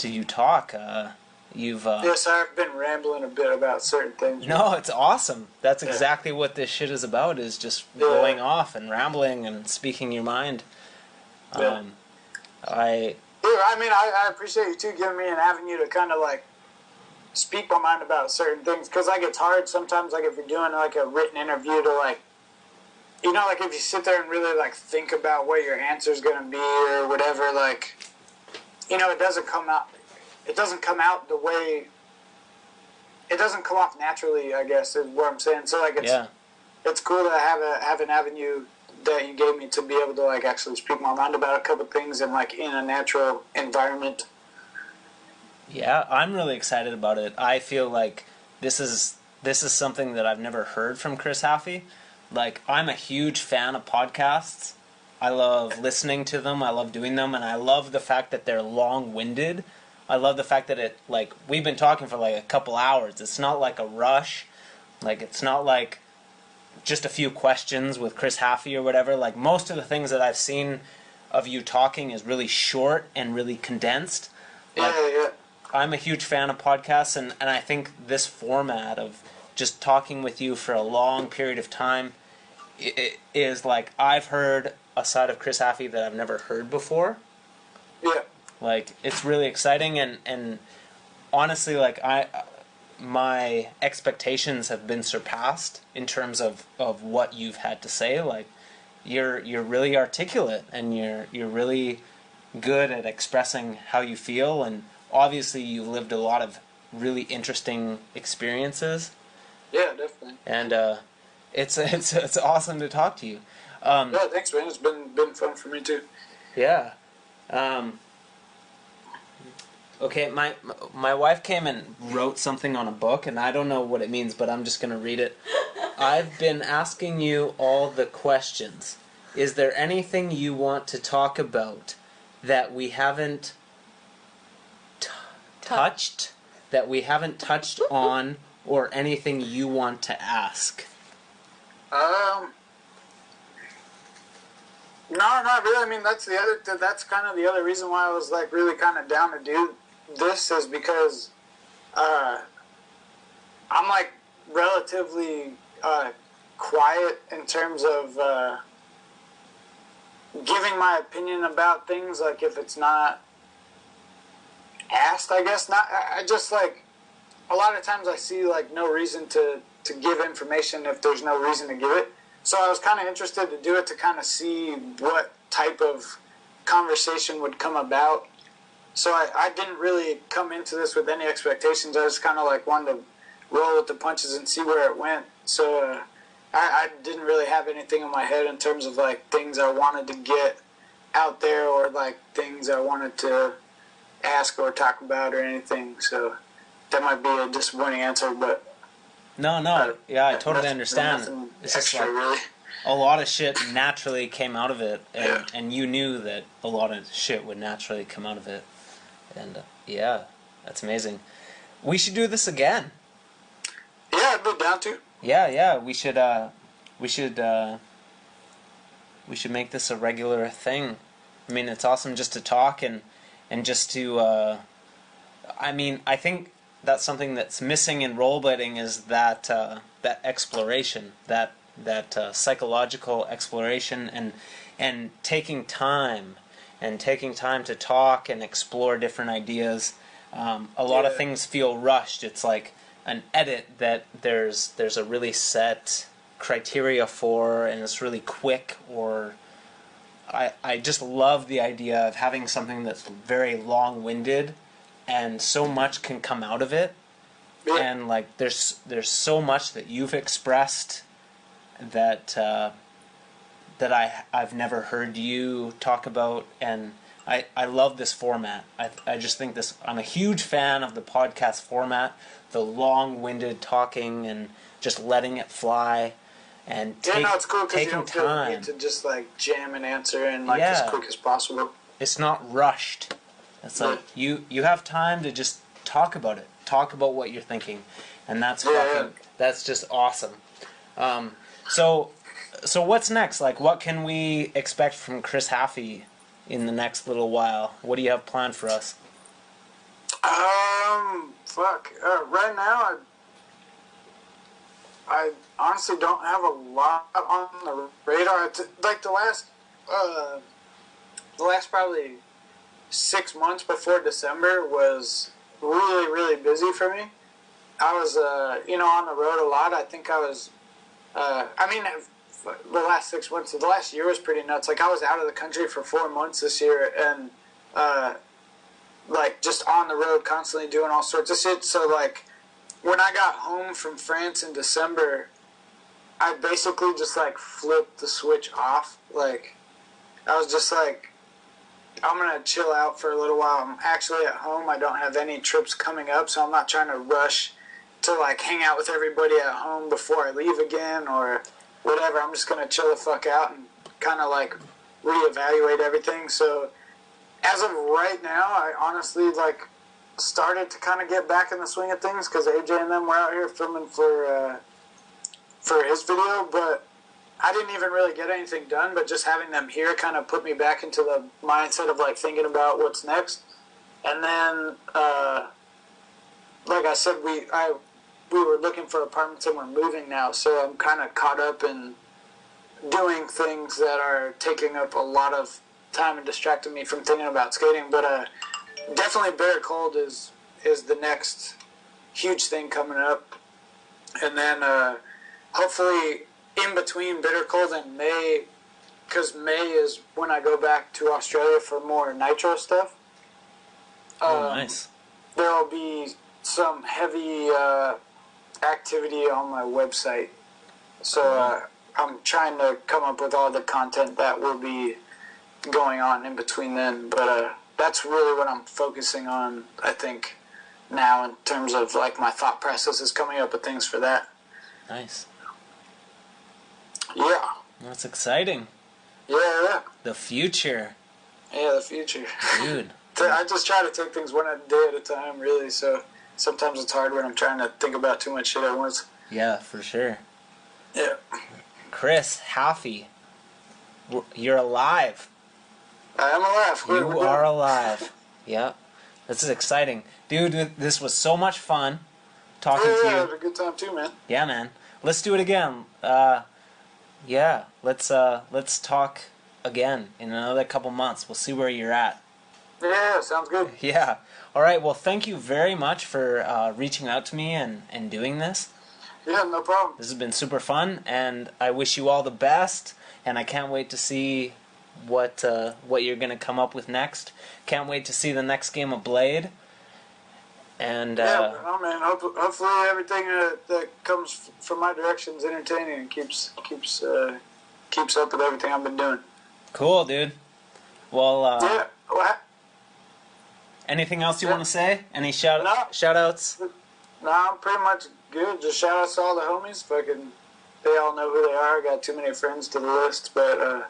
A: you talk.
B: Yes, I've been rambling a bit about certain things.
A: No, it's awesome. That's exactly what this shit is about, is just going off and rambling and speaking your mind. I appreciate you too giving me an avenue to kind of like speak my mind about certain things, because like it's hard sometimes, like if you're doing like a written interview, to like, you know, like if you sit there and really like think about what your answer's gonna be or whatever, like, you know, it doesn't come out the way, it doesn't come off naturally, I guess is what I'm saying. So like it's cool to have an avenue that you gave me to be able to like actually speak my mind about a couple things and like in a natural environment. Yeah, I'm really excited about it. I feel like this is something that I've never heard from Chris Haffey. Like, I'm a huge fan of podcasts. I love listening to them. I love doing them, and I love the fact that they're long-winded. I love the fact that we've been talking for like a couple hours. It's not like a rush. Like, it's not like just a few questions with Chris Haffey or whatever. Like, most of the things that I've seen of you talking is really short and really condensed.
B: Yeah.
A: I'm a huge fan of podcasts, and I think this format of just talking with you for a long period of time is like, I've heard a side of Chris Haffey that I've never heard before.
B: Yeah.
A: Like, it's really exciting, and honestly, like, my expectations have been surpassed in terms of what you've had to say. Like, you're really articulate, and you're really good at expressing how you feel, and obviously you've lived a lot of really interesting experiences.
B: Yeah, definitely.
A: And it's awesome to talk to you.
B: Yeah, thanks, man. It's been fun for me too.
A: Yeah. Okay, my wife came and wrote something on a book, and I don't know what it means, but I'm just going to read it. I've been asking you all the questions. Is there anything you want to talk about that we haven't touched, that we haven't touched on, or anything you want to ask?
B: No, not really. I mean, that's kind of the other reason why I was like really kind of down to do this, is because I'm like relatively quiet in terms of giving my opinion about things. Like, if it's not asked, I guess not. I just like, a lot of times I see like no reason to give information if there's no reason to give it. So I was kind of interested to do it to kind of see what type of conversation would come about. So I didn't really come into this with any expectations. I just kind of like wanted to roll with the punches and see where it went. So I didn't really have anything in my head in terms of like things I wanted to get out there, or like things I wanted to ask or talk about or anything. So that might be a disappointing answer, but
A: no, yeah, I totally understand. It's just like,
B: really,
A: a lot of shit naturally came out of it, and you knew that a lot of shit would naturally come out of it, and yeah, that's amazing. We should do this again.
B: Yeah, I'd be down to.
A: Yeah, we should make this a regular thing. I mean, it's awesome just to talk and just to. I mean, I think that's something that's missing in rollerblading, is that that exploration, that psychological exploration, and taking time to talk and explore different ideas. A lot of things feel rushed. It's like an edit that there's a really set criteria for, and it's really quick. Or I just love the idea of having something that's very long-winded, and so much can come out of it. Yeah. And like there's so much that you've expressed that I've never heard you talk about, and I love this format. I just think this. I'm a huge fan of the podcast format, the long-winded talking and just letting it fly, and
B: it's cool because you don't feel the
A: time
B: need to just like jam an answer in like as quick as possible.
A: It's not rushed. It's like you have time to just talk about it, talk about what you're thinking, and that's that's just awesome. So what's next? Like, what can we expect from Chris Haffey in the next little while? What do you have planned for us?
B: Right now, I honestly don't have a lot on the radar. Like the last probably 6 months before December was really, really busy for me. I was, on the road a lot. I think I was, the last 6 months, the last year was pretty nuts. Like, I was out of the country for 4 months this year, and, just on the road, constantly doing all sorts of shit. So, like, when I got home from France in December, I basically just, like, flipped the switch off. Like, I was just like, I'm going to chill out for a little while. I'm actually at home. I don't have any trips coming up, so I'm not trying to rush to, like, hang out with everybody at home before I leave again or whatever. I'm just going to chill the fuck out and kind of, like, reevaluate everything. So, as of right now, I honestly, like, started to kind of get back in the swing of things because AJ and them were out here filming for his video, but I didn't even really get anything done, but just having them here kind of put me back into the mindset of, like, thinking about what's next. And then, like I said, we were looking for apartments and we're moving now, so I'm kind of caught up in doing things that are taking up a lot of time and distracting me from thinking about skating. But definitely Bitter Cold is the next huge thing coming up. And then hopefully in between Bitter Cold and May, because May is when I go back to Australia for more nitro stuff.
A: Nice.
B: There will be some heavy activity on my website. So I'm trying to come up with all the content that will be going on in between then. But that's really what I'm focusing on, I think, now in terms of, like, my thought process is coming up with things for that.
A: Nice.
B: Yeah.
A: That's exciting.
B: Yeah.
A: The future.
B: Yeah, the future.
A: Dude.
B: I just try to take things one day at a time, really, so sometimes it's hard when I'm trying to think about too much shit at once.
A: Yeah, for sure.
B: Yeah.
A: Chris Haffey, you're alive.
B: I am alive.
A: You are alive. Yeah. This is exciting. Dude, this was so much fun talking to you.
B: Yeah, it was a good time too, man.
A: Yeah, man. Let's do it again. Let's talk again in another couple months. We'll see where you're at.
B: Yeah, sounds good.
A: Yeah. All right, well, thank you very much for reaching out to me and doing this.
B: Yeah, no problem.
A: This has been super fun, and I wish you all the best, and I can't wait to see what you're going to come up with next. Can't wait to see the next game of Blade. And
B: man. Hopefully everything that comes from my direction is entertaining and keeps up with everything I've been doing.
A: Cool, dude. Well,
B: yeah. What?
A: Anything else you want to say? Any shout-outs?
B: No, I'm pretty much good. Just shout-outs to all the homies. They all know who they are. I got too many friends to the list. But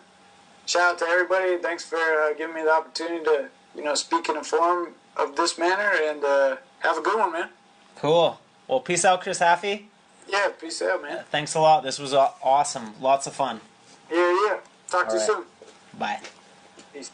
B: shout-out to everybody. Thanks for giving me the opportunity to, speak in a forum of this manner. And have a good one, man.
A: Cool. Well, peace out, Chris Haffey.
B: Yeah, peace out, man.
A: Thanks a lot. This was awesome. Lots of fun.
B: Yeah. Talk to you soon.
A: Bye.
B: Peace.